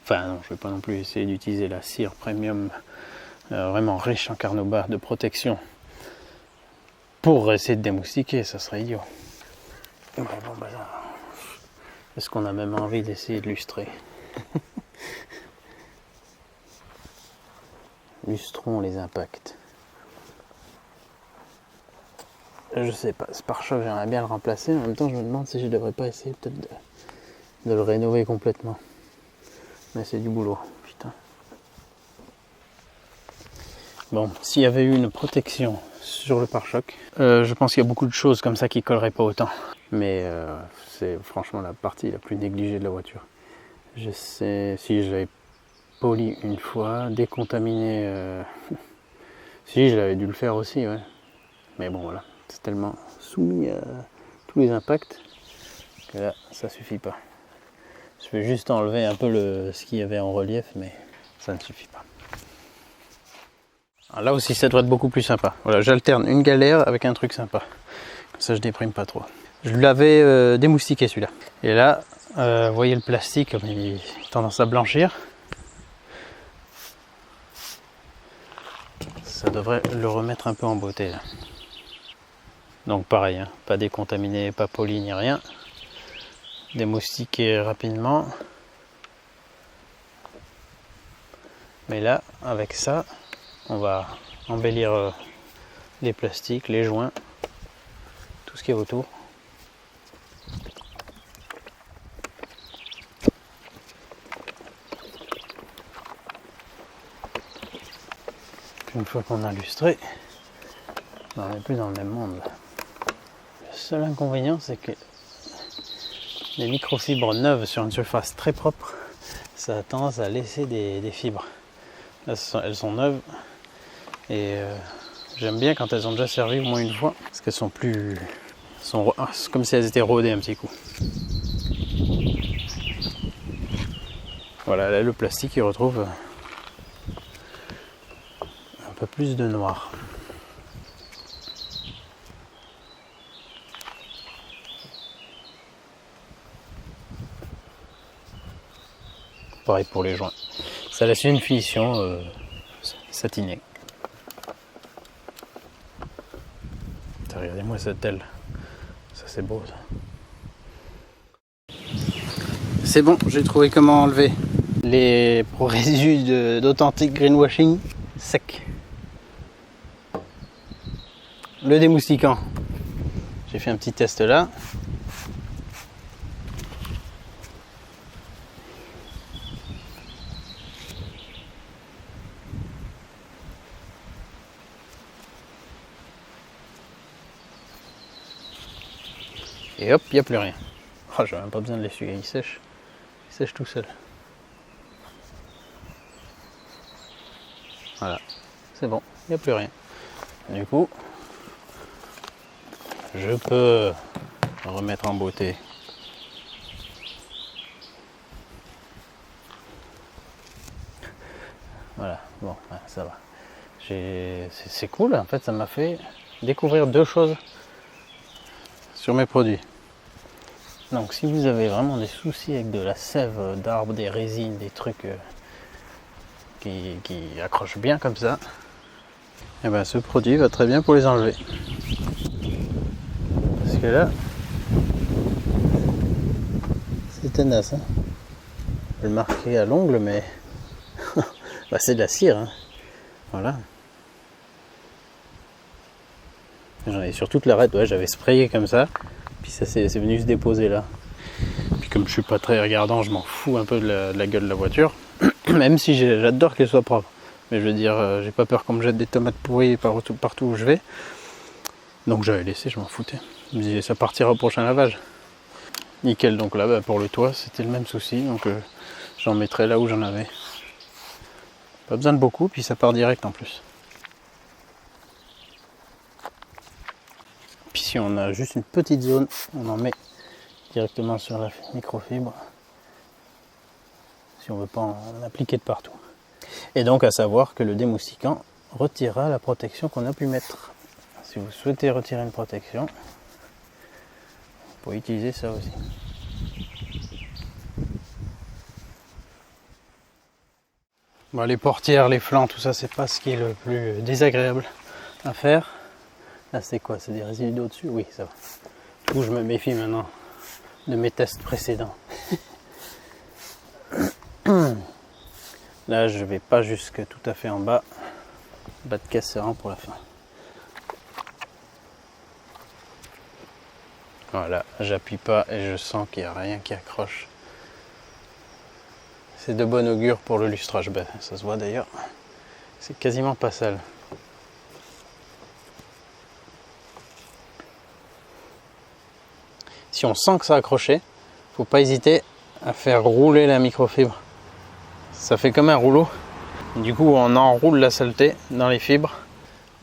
Enfin non, je vais pas non plus essayer d'utiliser la cire premium vraiment riche en carnauba de protection pour essayer de démoustiquer, ça serait idiot. Mais bon, bah là, est-ce qu'on a même envie d'essayer de lustrer? Lustrons les impacts. Je sais pas, ce pare-choc j'aimerais bien le remplacer, en même temps je me demande si je devrais pas essayer peut-être de le rénover complètement. Mais c'est du boulot, putain. Bon, s'il y avait eu une protection sur le pare-choc, je pense qu'il y a beaucoup de choses comme ça qui colleraient pas autant. Mais c'est franchement la partie la plus négligée de la voiture. Je sais, si je l'avais poli une fois, décontaminé, si je l'avais dû le faire aussi, ouais. Mais bon voilà, c'est tellement soumis à tous les impacts que là, ça suffit pas. Je vais juste enlever un peu ce qu'il y avait en relief, mais ça ne suffit pas. Alors là aussi, ça devrait être beaucoup plus sympa. Voilà, j'alterne une galère avec un truc sympa. Comme ça, je déprime pas trop. Je l'avais démoustiqué celui-là. Et là, vous voyez le plastique, comme il a tendance à blanchir. Ça devrait le remettre un peu en beauté là. Donc pareil, hein, pas décontaminé, pas poli ni rien. Démoustiquer rapidement. Mais là, avec ça, on va embellir les plastiques, les joints, tout ce qui est autour. Une fois qu'on a lustré, on n'est plus dans le même monde. Le seul inconvénient, c'est que les microfibres neuves sur une surface très propre, ça a tendance à laisser des fibres. Là, elles sont neuves et j'aime bien quand elles ont déjà servi au moins une fois, parce qu'elles sont plus... c'est comme si elles étaient rodées un petit coup. Voilà, là le plastique il retrouve un peu plus de noir. Pareil pour les joints. Ça laisse une finition satinée. Regardez-moi cette aile. Ça c'est beau ça. C'est bon, j'ai trouvé comment enlever les résidus d'authentique greenwashing sec. Le démoustiquant. J'ai fait un petit test là. Et hop, il n'y a plus rien. Oh, j'ai même pas besoin de l'essuyer, il sèche. Il sèche tout seul. Voilà, c'est bon, il n'y a plus rien. Du coup, je peux remettre en beauté. Voilà, bon, ça va. C'est cool, en fait, ça m'a fait découvrir deux choses sur mes produits. Donc si vous avez vraiment des soucis avec de la sève d'arbre, des résines, des trucs qui accrochent bien comme ça, et ben ce produit va très bien pour les enlever. Parce que là, c'est tenace, hein. Je vais le marquer à l'ongle, mais bah, c'est de la cire, hein. Voilà. J'en ai sur toute l'arête, ouais, j'avais sprayé comme ça, puis ça c'est venu se déposer là. Puis comme je suis pas très regardant, je m'en fous un peu de la gueule de la voiture, même si j'adore qu'elle soit propre. Mais je veux dire, j'ai pas peur qu'on me jette des tomates pourries partout où je vais. Donc j'avais laissé, je m'en foutais. Je me disais, ça partira au prochain lavage. Nickel, donc là pour le toit c'était le même souci, donc j'en mettrai là où j'en avais. Pas besoin de beaucoup, puis ça part direct en plus. Puis si on a juste une petite zone, on en met directement sur la microfibre. Si on veut pas en appliquer de partout. Et donc à savoir que le démoustiquant retirera la protection qu'on a pu mettre. Si vous souhaitez retirer une protection, vous pouvez utiliser ça aussi. Bon, les portières, les flancs, tout ça, c'est pas ce qui est le plus désagréable à faire. Là, c'est quoi? C'est des résidus d'eau dessus? Oui, ça va. Du coup, je me méfie maintenant de mes tests précédents. Là, je vais pas jusque tout à fait en bas. Bas de caisse, c'est vraiment pour la fin. Voilà, j'appuie pas et je sens qu'il n'y a rien qui accroche. C'est de bon augure pour le lustrage. Ben, ça se voit d'ailleurs. C'est quasiment pas sale. Si on sent que ça a accroché, faut pas hésiter à faire rouler la microfibre. Ça fait comme un rouleau. Du coup, on enroule la saleté dans les fibres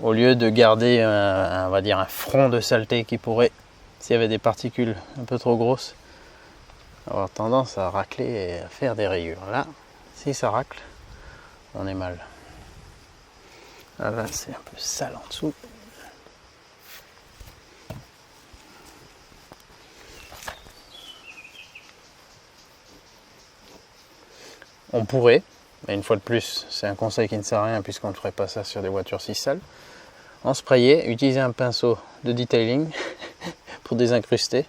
au lieu de garder on va dire un front de saleté qui pourrait, s'il y avait des particules un peu trop grosses, avoir tendance à racler et à faire des rayures. Là, si ça racle, on est mal. Là, c'est un peu sale en dessous. On pourrait, mais une fois de plus, c'est un conseil qui ne sert à rien puisqu'on ne ferait pas ça sur des voitures si sales. En sprayer, utiliser un pinceau de detailing pour désincruster.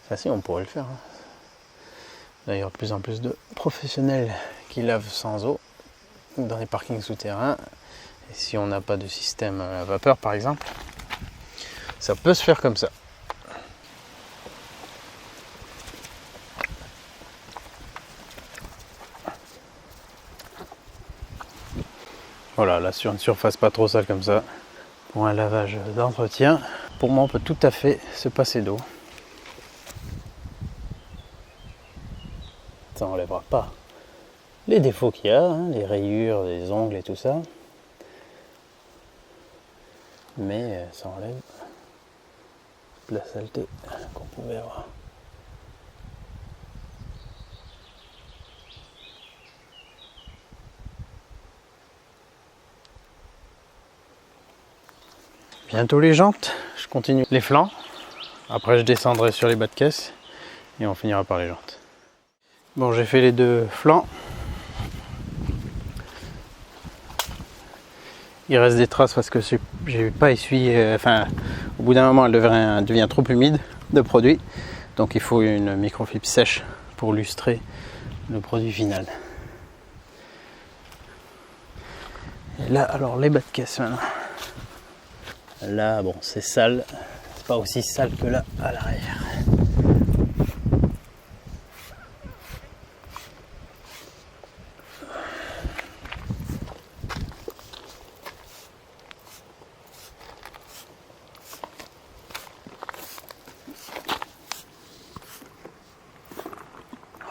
Ça si, on pourrait le faire. D'ailleurs, de plus en plus de professionnels qui lavent sans eau dans les parkings souterrains. Et si on n'a pas de système à vapeur, par exemple, ça peut se faire comme ça. Voilà, là sur une surface pas trop sale comme ça, pour un lavage d'entretien, pour moi on peut tout à fait se passer d'eau. Ça n'enlèvera pas les défauts qu'il y a, hein, les rayures, les ongles et tout ça. Mais ça enlève la saleté qu'on pouvait avoir. Bientôt les jantes, je continue les flancs, après je descendrai sur les bas de caisse et on finira par les jantes. Bon, j'ai fait les deux flancs. Il reste des traces parce que j'ai pas essuyé, au bout d'un moment elle devient trop humide de produit, donc il faut une microfibre sèche pour lustrer le produit final. Et là, alors les bas de caisse maintenant. Là, bon, c'est sale, c'est pas aussi sale que là à l'arrière.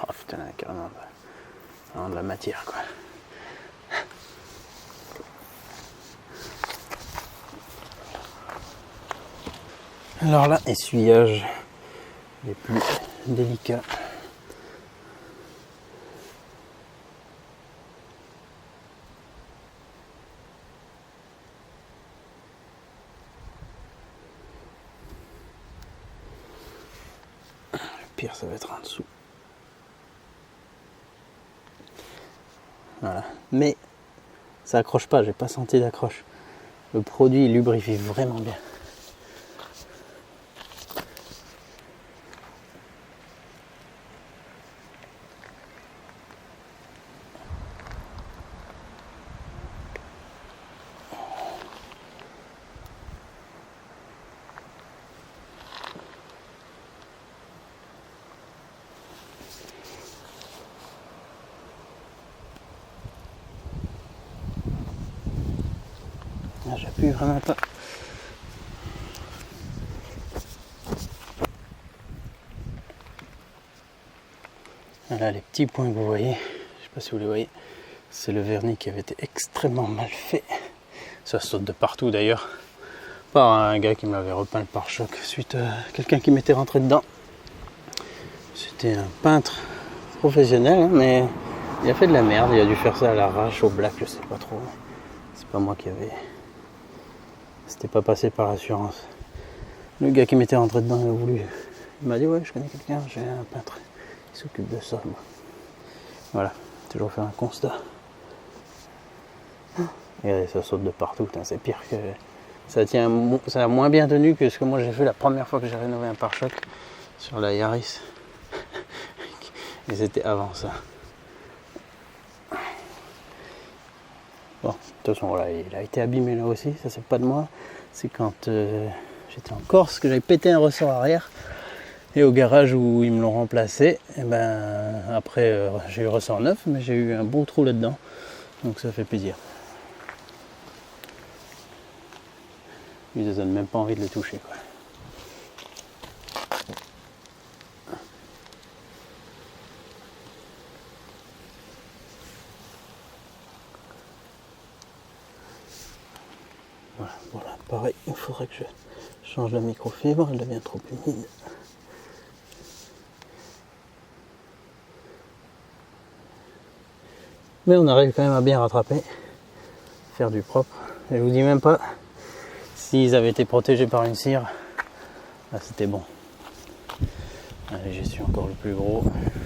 Oh putain, carrément de la matière quoi. Alors là, essuyage les plus délicats. Le pire, ça va être en dessous. Voilà. Mais ça accroche pas, j'ai pas senti d'accroche. Le produit lubrifie vraiment bien. J'appuie vraiment pas. Voilà les petits points que vous voyez, je sais pas si vous les voyez, c'est le vernis qui avait été extrêmement mal fait. Ça saute de partout d'ailleurs, par un gars qui m'avait repeint le pare-choc suite à quelqu'un qui m'était rentré dedans. C'était un peintre professionnel, hein, mais il a fait de la merde, il a dû faire ça à l'arrache, au black, je sais pas trop. C'est pas moi qui avait... C'était pas passé par l'assurance. Le gars qui m'était rentré dedans, il m'a dit ouais, je connais quelqu'un, j'ai un peintre, il s'occupe de ça. Moi. Voilà, toujours faire un constat. Regardez, ça saute de partout, c'est pire que... Ça a moins bien tenu que ce que moi j'ai fait la première fois que j'ai rénové un pare-choc sur la Yaris. Et c'était avant ça. Bon, de toute façon, voilà, il a été abîmé là aussi, ça c'est pas de moi. C'est quand j'étais en Corse que j'avais pété un ressort arrière. Et au garage où ils me l'ont remplacé, et ben après j'ai eu ressort neuf, mais j'ai eu un beau trou là-dedans. Donc ça fait plaisir. Ils ne donnent même pas envie de le toucher, quoi. Voilà, pareil, il faudrait que je change la microfibre, elle devient trop humide. Mais on arrive quand même à bien rattraper, faire du propre. Et je vous dis même pas, s'ils avaient été protégés par une cire, là c'était bon. Allez, j'ai su encore le plus gros,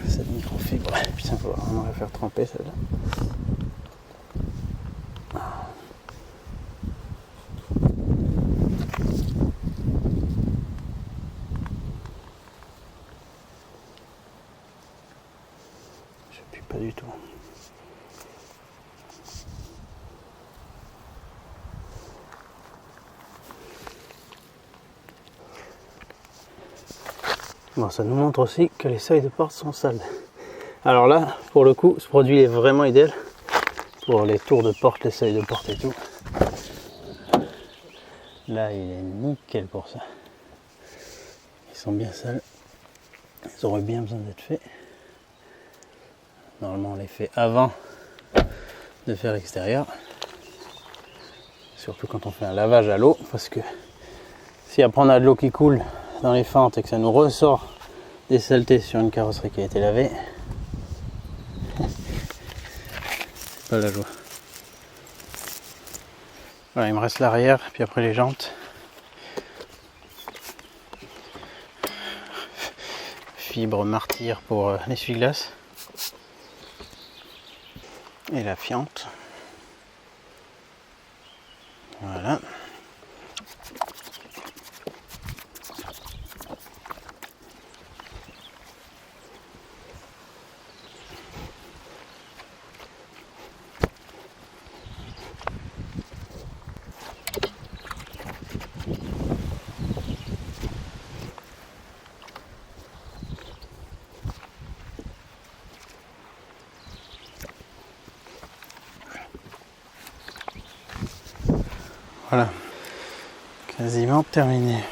cette microfibre. Putain, il va vraiment la faire tremper celle-là. Je pue pas du tout. Bon, ça nous montre aussi que les seuils de porte sont sales. Alors là, pour le coup, ce produit est vraiment idéal pour les tours de porte, les seuils de porte et tout. Là, il est nickel pour ça. Ils sont bien sales. Ils auraient bien besoin d'être faits. Normalement, on les fait avant de faire l'extérieur. Surtout quand on fait un lavage à l'eau, parce que si après on a de l'eau qui coule dans les fentes et que ça nous ressort des saletés sur une carrosserie qui a été lavée, c'est pas la joie. Voilà, il me reste l'arrière, puis après les jantes. Fibre martyr pour l'essuie-glace. Et la fiente. Voilà. Voilà, quasiment terminé.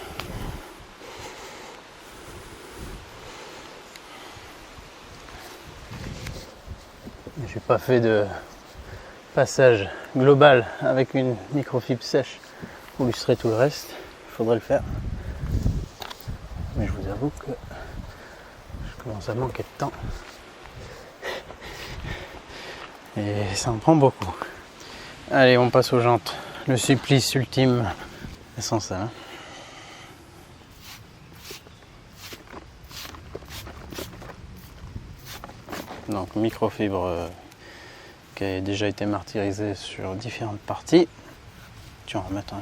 J'ai pas fait de passage global avec une microfibre sèche pour illustrer tout le reste. Il faudrait le faire. Mais je vous avoue que je commence à manquer de temps. Et ça en prend beaucoup. Allez, on passe aux jantes. Le supplice ultime, sans ça. Hein. Donc microfibre qui a déjà été martyrisée sur différentes parties. Tu vas en remettre un...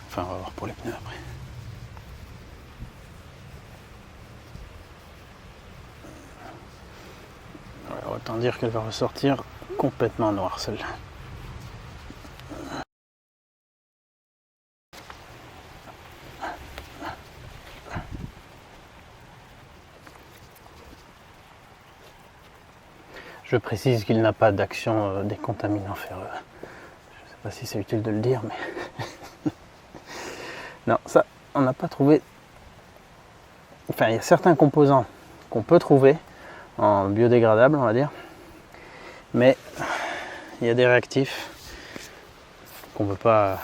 Enfin, on va voir pour les pneus après. Alors, autant dire qu'elle va ressortir complètement noire celle-là. Je précise qu'il n'a pas d'action décontaminant ferreux. Je ne sais pas si c'est utile de le dire, mais... non, ça, on n'a pas trouvé... Enfin, il y a certains composants qu'on peut trouver en biodégradable, on va dire. Mais il y a des réactifs qu'on ne peut pas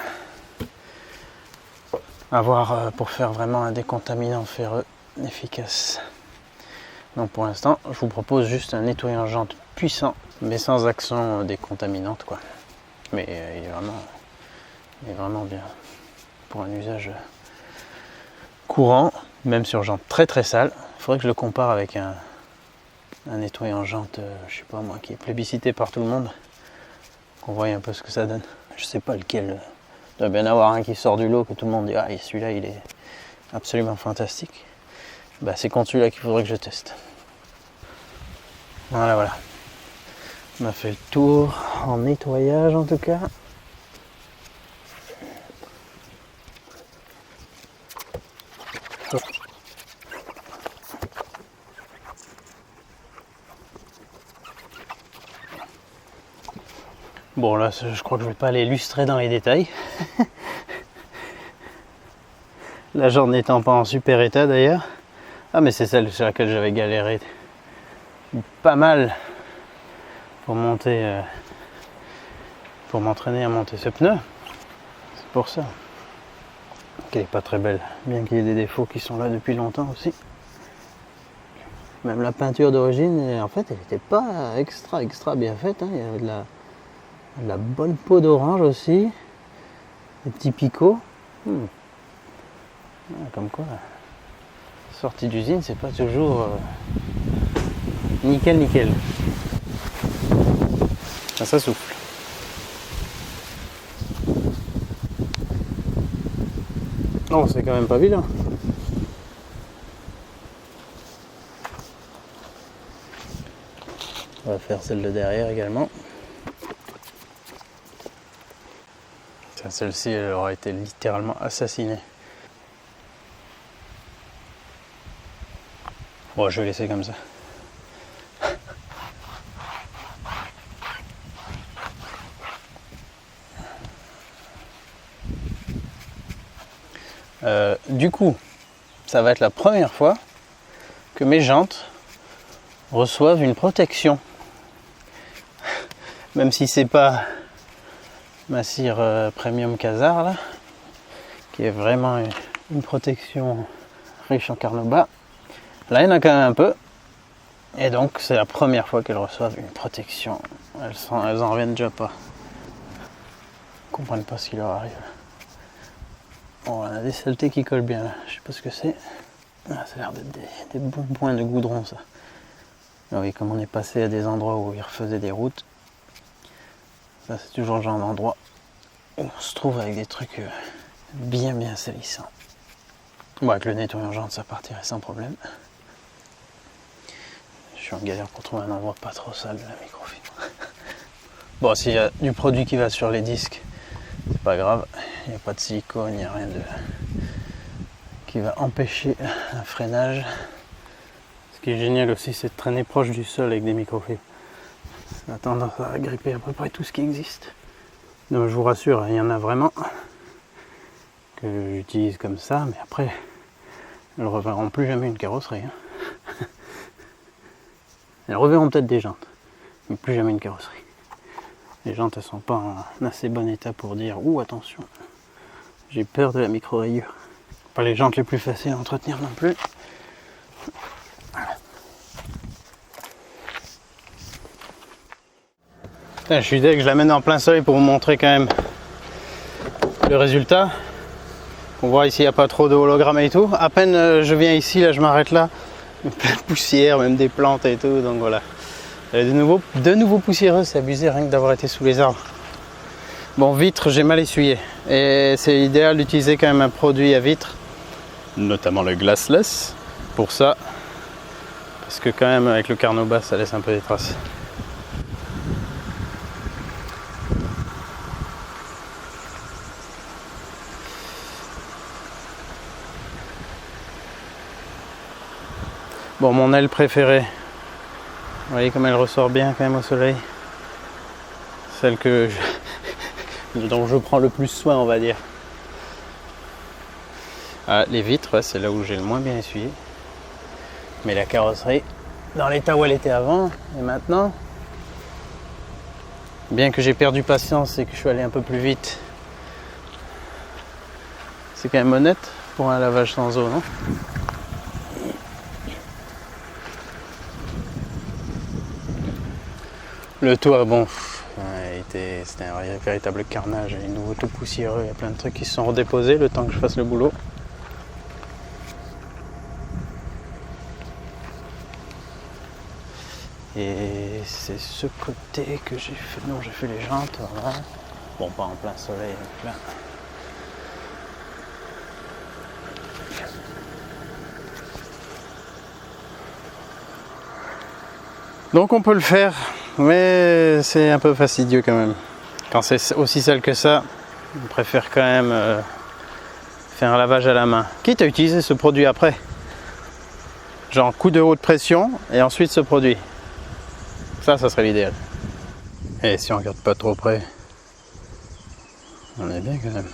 avoir pour faire vraiment un décontaminant ferreux efficace. Donc pour l'instant, je vous propose juste un nettoyant jante puissant, mais sans action décontaminante, quoi. Mais il est vraiment bien pour un usage courant, même sur jante très très sale. Il faudrait que je le compare avec un nettoyant jante, je sais pas moi, qui est plébiscité par tout le monde, qu'on voit un peu ce que ça donne. Je sais pas lequel. Il doit bien avoir un qui sort du lot que tout le monde dit ah celui-là il est absolument fantastique. Bah c'est contre celui-là qu'il faudrait que je teste. Voilà. On a fait le tour en nettoyage en tout cas. Bon là je crois que je vais pas aller illustrer dans les détails. La jante n'étant pas en super état d'ailleurs. Ah mais c'est celle sur laquelle j'avais galéré pas mal pour monter, pour m'entraîner à monter ce pneu. C'est pour ça qu'elle est pas très belle, bien qu'il y ait des défauts qui sont là depuis longtemps aussi. Même la peinture d'origine, en fait, elle n'était pas extra bien faite. Hein. Il y avait de la bonne peau d'orange aussi, des petits picots. Comme quoi, sortie d'usine, c'est pas toujours nickel. Ça souffle. Oh, c'est quand même pas vilain. On va faire celle de derrière également. Celle-ci, elle aura été littéralement assassinée. Bon, je vais laisser comme ça. Du coup, ça va être la première fois que mes jantes reçoivent une protection. Même si c'est pas ma cire premium Kazar là, qui est vraiment une protection riche en carnauba. Là, il y en a quand même un peu. Et donc, c'est la première fois qu'elles reçoivent une protection. Elles en reviennent déjà pas. Elles comprennent pas ce qui leur arrive. Bon, on a des saletés qui collent bien là. Je sais pas ce que c'est. Ah, ça a l'air d'être des bons points de goudron ça. Ah oui, comme on est passé à des endroits où ils refaisaient des routes. Ça, c'est toujours le genre d'endroit où on se trouve avec des trucs bien salissants. Bon, avec le nettoyant jante, ça partirait sans problème. Je suis en galère pour trouver un endroit pas trop sale de la microfibre. Bon, s'il y a du produit qui va sur les disques, c'est pas grave. Il n'y a pas de silicone, il n'y a rien qui va empêcher un freinage. Ce qui est génial aussi, c'est de traîner proche du sol avec des microfibres. Ça a tendance à gripper à peu près tout ce qui existe. Donc je vous rassure, il y en a vraiment que j'utilise comme ça, mais après, elles ne reverront plus jamais une carrosserie. Hein. Elles reverront peut-être des jantes, mais plus jamais une carrosserie. Les jantes, elles sont pas en assez bon état pour dire « Ouh, attention, j'ai peur de la micro-rayure ». Pas les jantes les plus faciles à entretenir non plus. Voilà. Putain, je suis dès que je la mène en plein soleil pour vous montrer quand même le résultat. On voit ici, il n'y a pas trop de hologramme et tout. À peine je viens ici, là je m'arrête là. Plein de poussière, même des plantes et tout, donc voilà. De nouveau poussiéreux, c'est abusé rien que d'avoir été sous les arbres. Bon, vitre, j'ai mal essuyé. Et c'est idéal d'utiliser quand même un produit à vitre, notamment le Glassless, pour ça. Parce que quand même, avec le carnauba, ça laisse un peu des traces. Bon, mon aile préférée, vous voyez comme elle ressort bien quand même au soleil. Celle dont je prends le plus soin, on va dire. Ah, les vitres, ouais, c'est là où j'ai le moins bien essuyé. Mais la carrosserie, dans l'état où elle était avant. Et maintenant, bien que j'ai perdu patience et que je suis allé un peu plus vite, c'est quand même honnête pour un lavage sans eau, non? Le toit, bon, c'était un véritable carnage, il est nouveau tout poussiéreux, il y a plein de trucs qui se sont redéposés le temps que je fasse le boulot. Et c'est ce côté que j'ai fait, non, j'ai fait les jantes, voilà. Bon, pas en plein soleil, là. Donc on peut le faire, mais c'est un peu fastidieux quand même. Quand c'est aussi sale que ça, on préfère quand même faire un lavage à la main. Quitte à utiliser ce produit après. Genre coup de haute pression et ensuite ce produit. Ça serait l'idéal. Et si on regarde pas trop près, on est bien quand même.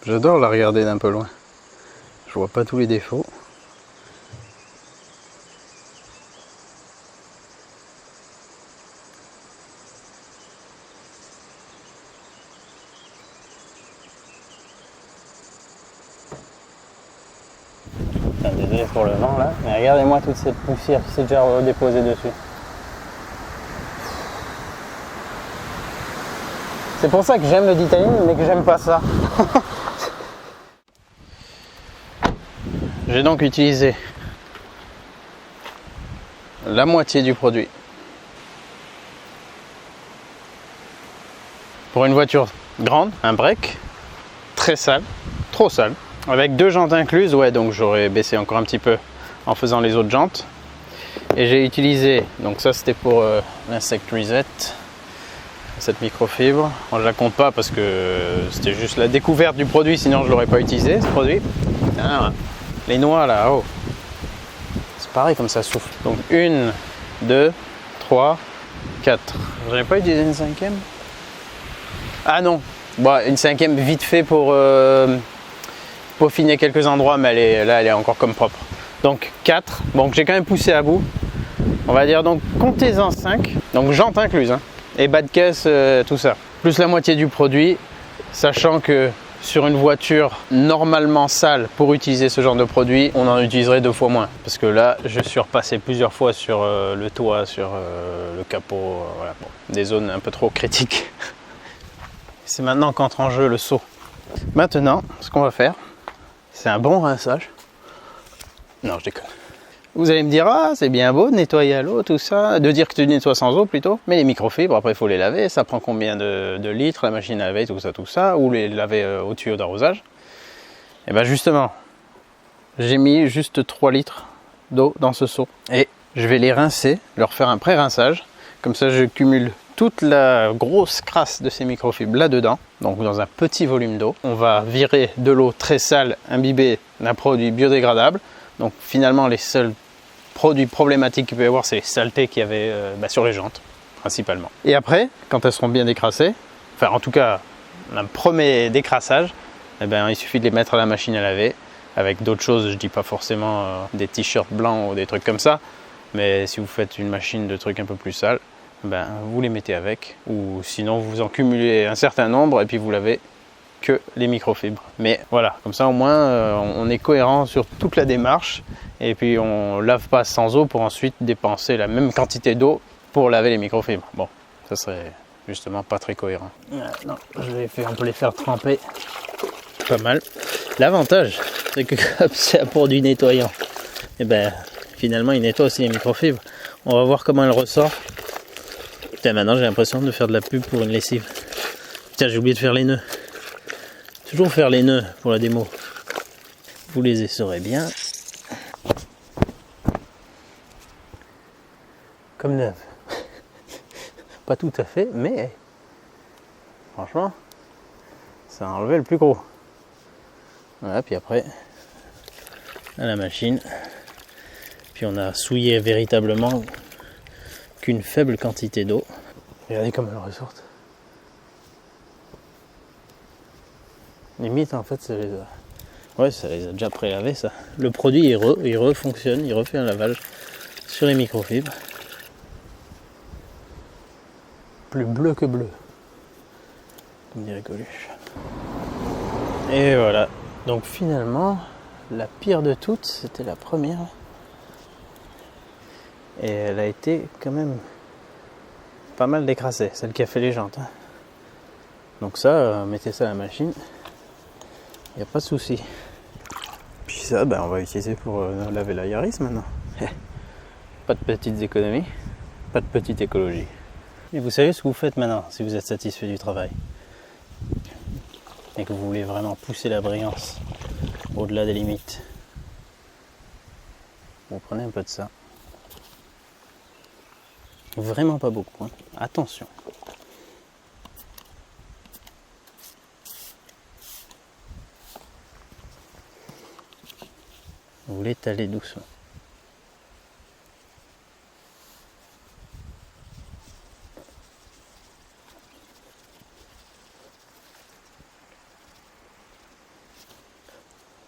J'adore la regarder d'un peu loin. Je vois pas tous les défauts. Désolé pour le vent là, mais regardez-moi toute cette poussière qui s'est déjà déposée dessus. C'est pour ça que j'aime le detailing, mais que j'aime pas ça. J'ai donc utilisé la moitié du produit pour une voiture grande, un break, très sale, trop sale. Avec 2 jantes incluses, ouais, donc j'aurais baissé encore un petit peu en faisant les autres jantes. Et j'ai utilisé, donc ça c'était pour l'Insect Reset, cette microfibre. Bon, je la compte pas parce que c'était juste la découverte du produit, sinon je l'aurais pas utilisé ce produit. Ah, les noix là, oh, c'est pareil comme ça souffle. Donc 1, 2, 3, 4. J'avais pas utilisé une 5e? Ah non, bon, une 5e vite fait pour peaufiner quelques endroits, mais là elle est encore comme propre. Donc 4, donc j'ai quand même poussé à bout. On va dire donc comptez-en 5, donc jante incluse, hein, et bas de caisse, tout ça. Plus la moitié du produit, sachant que sur une voiture normalement sale, pour utiliser ce genre de produit, on en utiliserait 2 fois moins. Parce que là, je suis repassé plusieurs fois sur le toit, sur le capot, voilà, bon, des zones un peu trop critiques. C'est maintenant qu'entre en jeu le seau. Maintenant, ce qu'on va faire, c'est un bon rinçage. Non, je déconne. Vous allez me dire, ah, c'est bien beau de nettoyer à l'eau, tout ça, de dire que tu nettoies sans eau plutôt. Mais les microfibres, après, il faut les laver. Ça prend combien de litres, la machine à laver, tout ça, ou les laver au tuyau d'arrosage. Et bien justement, j'ai mis juste 3 litres d'eau dans ce seau. Et je vais les rincer, leur faire un pré-rinçage. Comme ça, je cumule toute la grosse crasse de ces microfibres là-dedans, donc dans un petit volume d'eau. On va virer de l'eau très sale imbibée d'un produit biodégradable. Donc finalement, les seuls produits problématiques qu'il peut y avoir, c'est les saletés qu'il y avait sur les jantes, principalement. Et après, quand elles seront bien décrassées, enfin en tout cas, un premier décrassage, eh ben, il suffit de les mettre à la machine à laver, avec d'autres choses, je dis pas forcément des t-shirts blancs ou des trucs comme ça, mais si vous faites une machine de trucs un peu plus sales, ben, vous les mettez avec, ou sinon vous en cumulez un certain nombre et puis vous lavez que les microfibres. Mais voilà, comme ça au moins on est cohérent sur toute la démarche et puis on lave pas sans eau pour ensuite dépenser la même quantité d'eau pour laver les microfibres. Bon, ça serait justement pas très cohérent. Non, on peut les faire tremper pas mal. L'avantage, c'est que comme c'est un produit nettoyant, et ben finalement il nettoie aussi les microfibres. On va voir comment elle ressort. Putain, maintenant j'ai l'impression de faire de la pub pour une lessive. Tiens, j'ai oublié de faire les nœuds. Toujours faire les nœuds pour la démo. Vous les essorez bien. Comme neuf. Pas tout à fait, mais franchement, ça a enlevé le plus gros. Voilà, puis après, à la machine. Puis on a souillé véritablement qu'une faible quantité d'eau. Regardez comme elle ressort. Limite, en fait, Ouais, ça les a déjà pré-lavés ça. Le produit il refonctionne, il refait un lavage sur les microfibres. Plus bleu que bleu, comme dirait Coluche. Et voilà. Donc finalement, la pire de toutes, c'était la première. Et elle a été quand même pas mal décrassée, celle qui a fait les jantes. Donc ça, mettez ça à la machine, il n'y a pas de souci. Puis ça, on va utiliser pour laver la Yaris maintenant. Pas de petites économies, pas de petite écologie. Et vous savez ce que vous faites maintenant, si vous êtes satisfait du travail. Et que vous voulez vraiment pousser la brillance au-delà des limites. Vous prenez un peu de ça. Vraiment pas beaucoup, hein. Attention. Vous l'étalez doucement.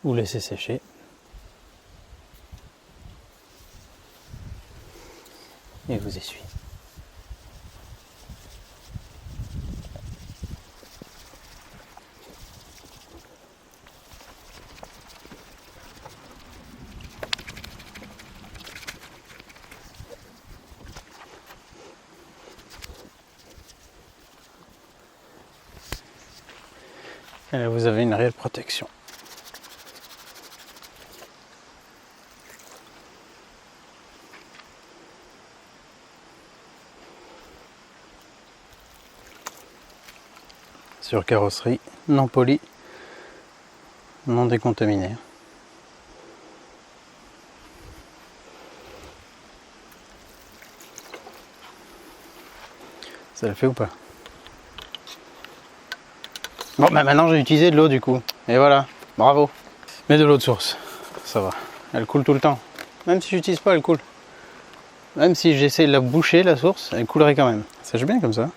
Vous laissez sécher. Et vous essuyez. Et là, vous avez une réelle protection. Sur carrosserie non polie, non décontaminée. Ça le fait ou pas? Bon, maintenant j'ai utilisé de l'eau du coup. Et voilà, bravo. Mais de l'eau de source, ça va. Elle coule tout le temps. Même si j'utilise pas, elle coule. Même si j'essaie de la boucher, la source, elle coulerait quand même. Ça sèche bien comme ça.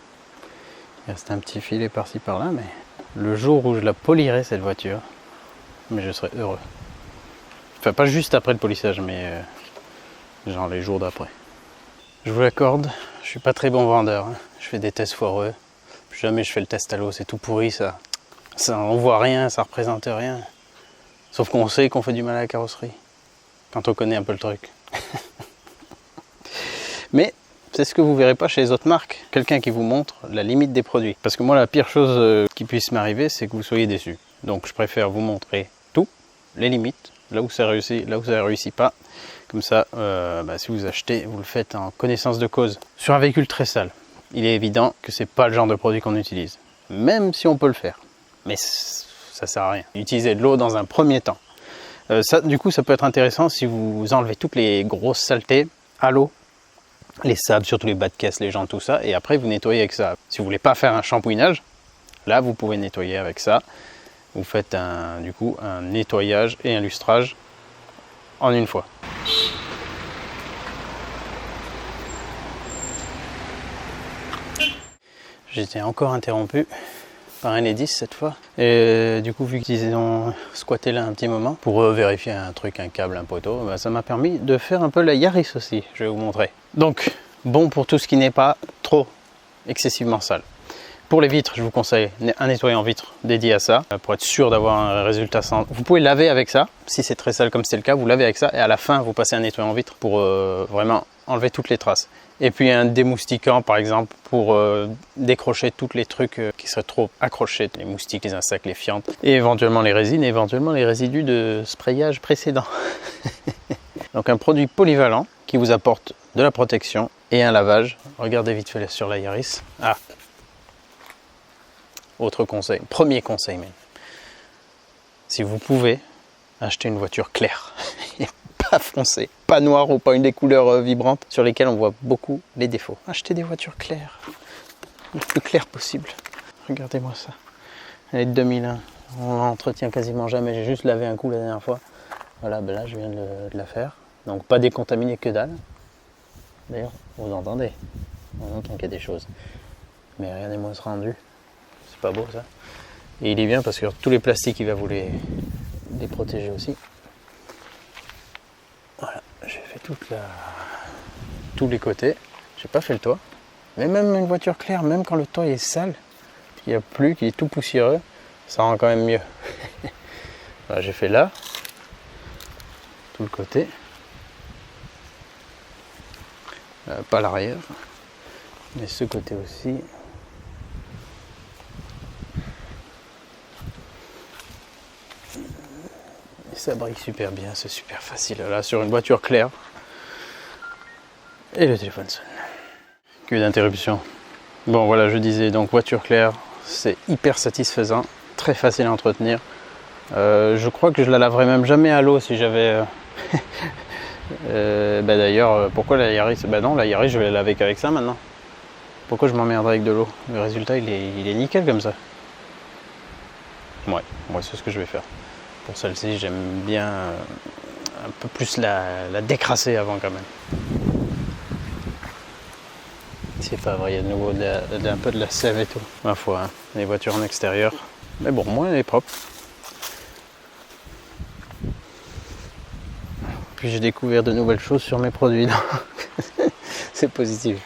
Il reste un petit filet par-ci par-là, mais le jour où je la polirai cette voiture, mais je serai heureux. Enfin, pas juste après le polissage, mais genre les jours d'après. Je vous l'accorde, je suis pas très bon vendeur. Hein. Je fais des tests foireux. Jamais je fais le test à l'eau, c'est tout pourri ça. On voit rien, ça représente rien. Sauf qu'on sait qu'on fait du mal à la carrosserie. Quand on connaît un peu le truc. Mais c'est ce que vous verrez pas chez les autres marques. Quelqu'un qui vous montre la limite des produits. Parce que moi, la pire chose qui puisse m'arriver, c'est que vous soyez déçus. Donc je préfère vous montrer tout, les limites, là où ça réussit, là où ça réussit pas. Comme ça, si vous achetez, vous le faites en connaissance de cause. Sur un véhicule très sale, il est évident que c'est pas le genre de produit qu'on utilise. Même si on peut le faire. Mais ça sert à rien. Utilisez de l'eau dans un premier temps. Du coup, ça peut être intéressant si vous enlevez toutes les grosses saletés à l'eau. Les sables, surtout les bas de caisse, les jantes, tout ça. Et après, vous nettoyez avec ça. Si vous voulez pas faire un shampouinage, là, vous pouvez nettoyer avec ça. Vous faites un nettoyage et un lustrage en une fois. J'étais encore interrompu par un Enedis cette fois. Et du coup, vu qu'ils ont squatté là un petit moment pour vérifier un truc, un câble, un poteau, ça m'a permis de faire un peu la Yaris aussi. Je vais vous montrer. Donc, bon pour tout ce qui n'est pas trop excessivement sale. Pour les vitres, je vous conseille un nettoyant vitre dédié à ça, pour être sûr d'avoir un résultat sans... Vous pouvez laver avec ça, si c'est très sale comme c'est le cas, vous lavez avec ça, et à la fin, vous passez un nettoyant vitre pour vraiment enlever toutes les traces. Et puis un démoustiquant, par exemple, pour décrocher tous les trucs qui seraient trop accrochés, les moustiques, les insectes, les fientes, et éventuellement les résines, et éventuellement les résidus de sprayage précédent. Donc un produit polyvalent qui vous apporte de la protection et un lavage. Regardez vite fait sur la Yaris. Ah, autre conseil, premier conseil même. Si vous pouvez, acheter une voiture claire et pas foncée, pas noire ou pas une des couleurs vibrantes sur lesquelles on voit beaucoup les défauts. Achetez des voitures claires, le plus clair possible. Regardez-moi ça. Elle est de 2001. On l'entretient quasiment jamais. J'ai juste lavé un coup la dernière fois. Voilà, là je viens de la faire. Donc pas décontaminé que dalle. D'ailleurs, vous entendez, on entend qu'il y a des choses. Mais regardez-moi ce rendu. C'est pas beau ça. Et il est bien parce que tous les plastiques, il va vous les les protéger aussi. Voilà, j'ai fait tous les côtés. J'ai pas fait le toit. Mais même une voiture claire, même quand le toit est sale, il n'y a plus, qu'il est tout poussiéreux, ça rend quand même mieux. Voilà, j'ai fait là, tout le côté. Pas l'arrière, mais ce côté aussi. Et ça brille super bien, c'est super facile. Là, sur une voiture claire. Et le téléphone sonne. Que d'interruption. Bon, voilà, je disais, donc voiture claire, c'est hyper satisfaisant, très facile à entretenir. Je crois que je la laverai même jamais à l'eau si j'avais... d'ailleurs, pourquoi la Yaris? Non, la Yaris, je vais la laver qu'avec ça maintenant. Pourquoi je m'emmerderais avec de l'eau? Le résultat, il est nickel comme ça. Ouais, c'est ce que je vais faire. Pour celle-ci, j'aime bien un peu plus la décrasser avant quand même. C'est pas vrai, il y a de nouveau un peu de la sève et tout. Ma foi, hein, les voitures en extérieur. Mais bon, moi, elle est propre. Puis j'ai découvert de nouvelles choses sur mes produits. C'est positif.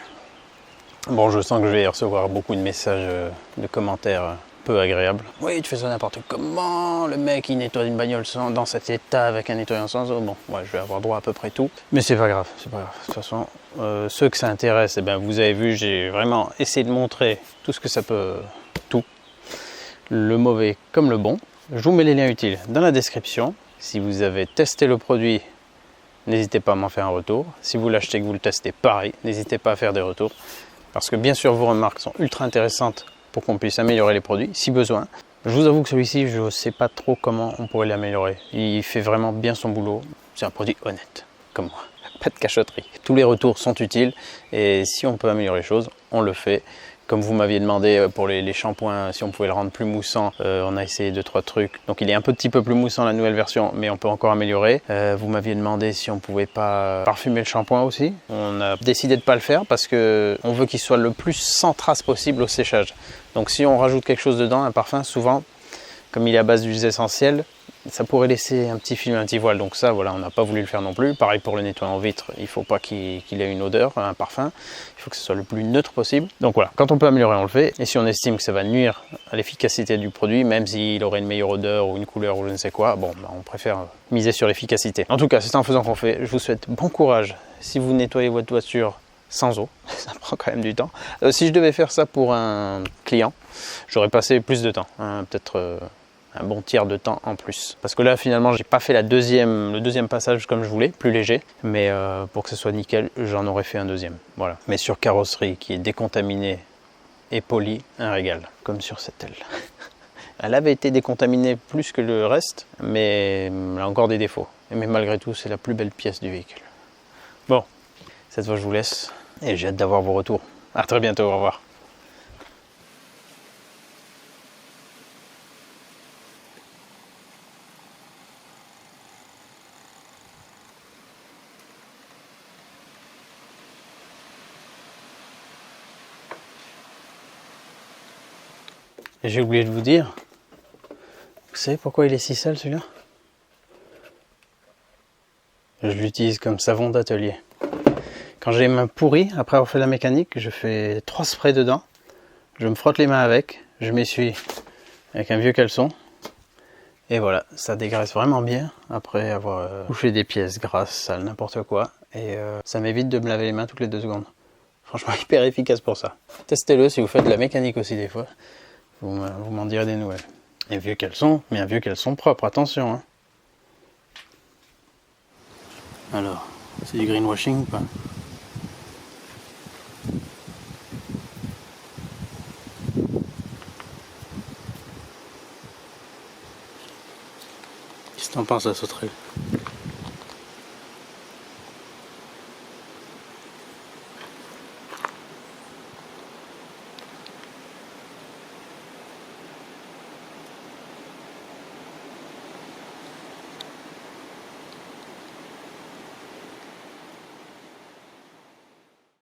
Bon, je sens que je vais recevoir beaucoup de messages, de commentaires peu agréables. Oui, tu fais ça n'importe comment. Le mec, il nettoie une bagnole dans cet état avec un nettoyant sans eau. Bon, ouais, je vais avoir droit à peu près tout. Mais c'est pas grave, c'est pas grave. De toute façon, ceux que ça intéresse, eh ben, vous avez vu, j'ai vraiment essayé de montrer tout ce que ça peut... Tout. Le mauvais comme le bon. Je vous mets les liens utiles dans la description. Si vous avez testé le produit, n'hésitez pas à m'en faire un retour. Si vous l'achetez et que vous le testez, pareil, n'hésitez pas à faire des retours. Parce que bien sûr, vos remarques sont ultra intéressantes pour qu'on puisse améliorer les produits, si besoin. Je vous avoue que celui-ci, je ne sais pas trop comment on pourrait l'améliorer. Il fait vraiment bien son boulot. C'est un produit honnête, comme moi. Pas de cachotterie. Tous les retours sont utiles et si on peut améliorer les choses, on le fait. Comme vous m'aviez demandé pour les shampoings, si on pouvait le rendre plus moussant, on a essayé 2-3 trucs. Donc il est un petit peu plus moussant la nouvelle version, mais on peut encore améliorer. Vous m'aviez demandé si on pouvait pas parfumer le shampoing aussi. On a décidé de pas le faire parce que on veut qu'il soit le plus sans trace possible au séchage. Donc si on rajoute quelque chose dedans, un parfum, souvent, comme il est à base d'huiles essentielles, ça pourrait laisser un petit film, un petit voile. Donc ça, voilà, on n'a pas voulu le faire non plus. Pareil pour le nettoyant vitre, il ne faut pas qu'il ait une odeur, un parfum. Il faut que ce soit le plus neutre possible. Donc voilà, quand on peut améliorer, on le fait. Et si on estime que ça va nuire à l'efficacité du produit, même s'il aurait une meilleure odeur ou une couleur ou je ne sais quoi, bon, on préfère miser sur l'efficacité. En tout cas, c'est en faisant qu'on fait. Je vous souhaite bon courage si vous nettoyez votre voiture sans eau. Ça prend quand même du temps. Si je devais faire ça pour un client, j'aurais passé plus de temps. Hein, peut-être... un bon tiers de temps en plus. Parce que là, finalement, j'ai pas fait le deuxième passage comme je voulais, plus léger. Mais pour que ce soit nickel, j'en aurais fait un deuxième. Voilà. Mais sur carrosserie qui est décontaminée et polie, un régal. Comme sur cette aile. Elle avait été décontaminée plus que le reste, mais elle a encore des défauts. Mais malgré tout, c'est la plus belle pièce du véhicule. Bon, cette fois, je vous laisse. Et j'ai hâte d'avoir vos retours. À très bientôt, au revoir. Et j'ai oublié de vous dire, vous savez pourquoi il est si sale celui-là? Je l'utilise comme savon d'atelier. Quand j'ai les mains pourries, après avoir fait la mécanique, je fais 3 sprays dedans, je me frotte les mains avec, je m'essuie avec un vieux caleçon, et voilà, ça dégraisse vraiment bien après avoir bouffé des pièces grasses, sales, n'importe quoi, et ça m'évite de me laver les mains toutes les 2 secondes. Franchement, hyper efficace pour ça. Testez-le si vous faites de la mécanique aussi des fois. Vous m'en direz des nouvelles. Et vieux caleçon, mais un vieux caleçon propre, attention. Hein. Alors, c'est du greenwashing ou pas? Qu'est-ce que t'en penses à Sauterelle?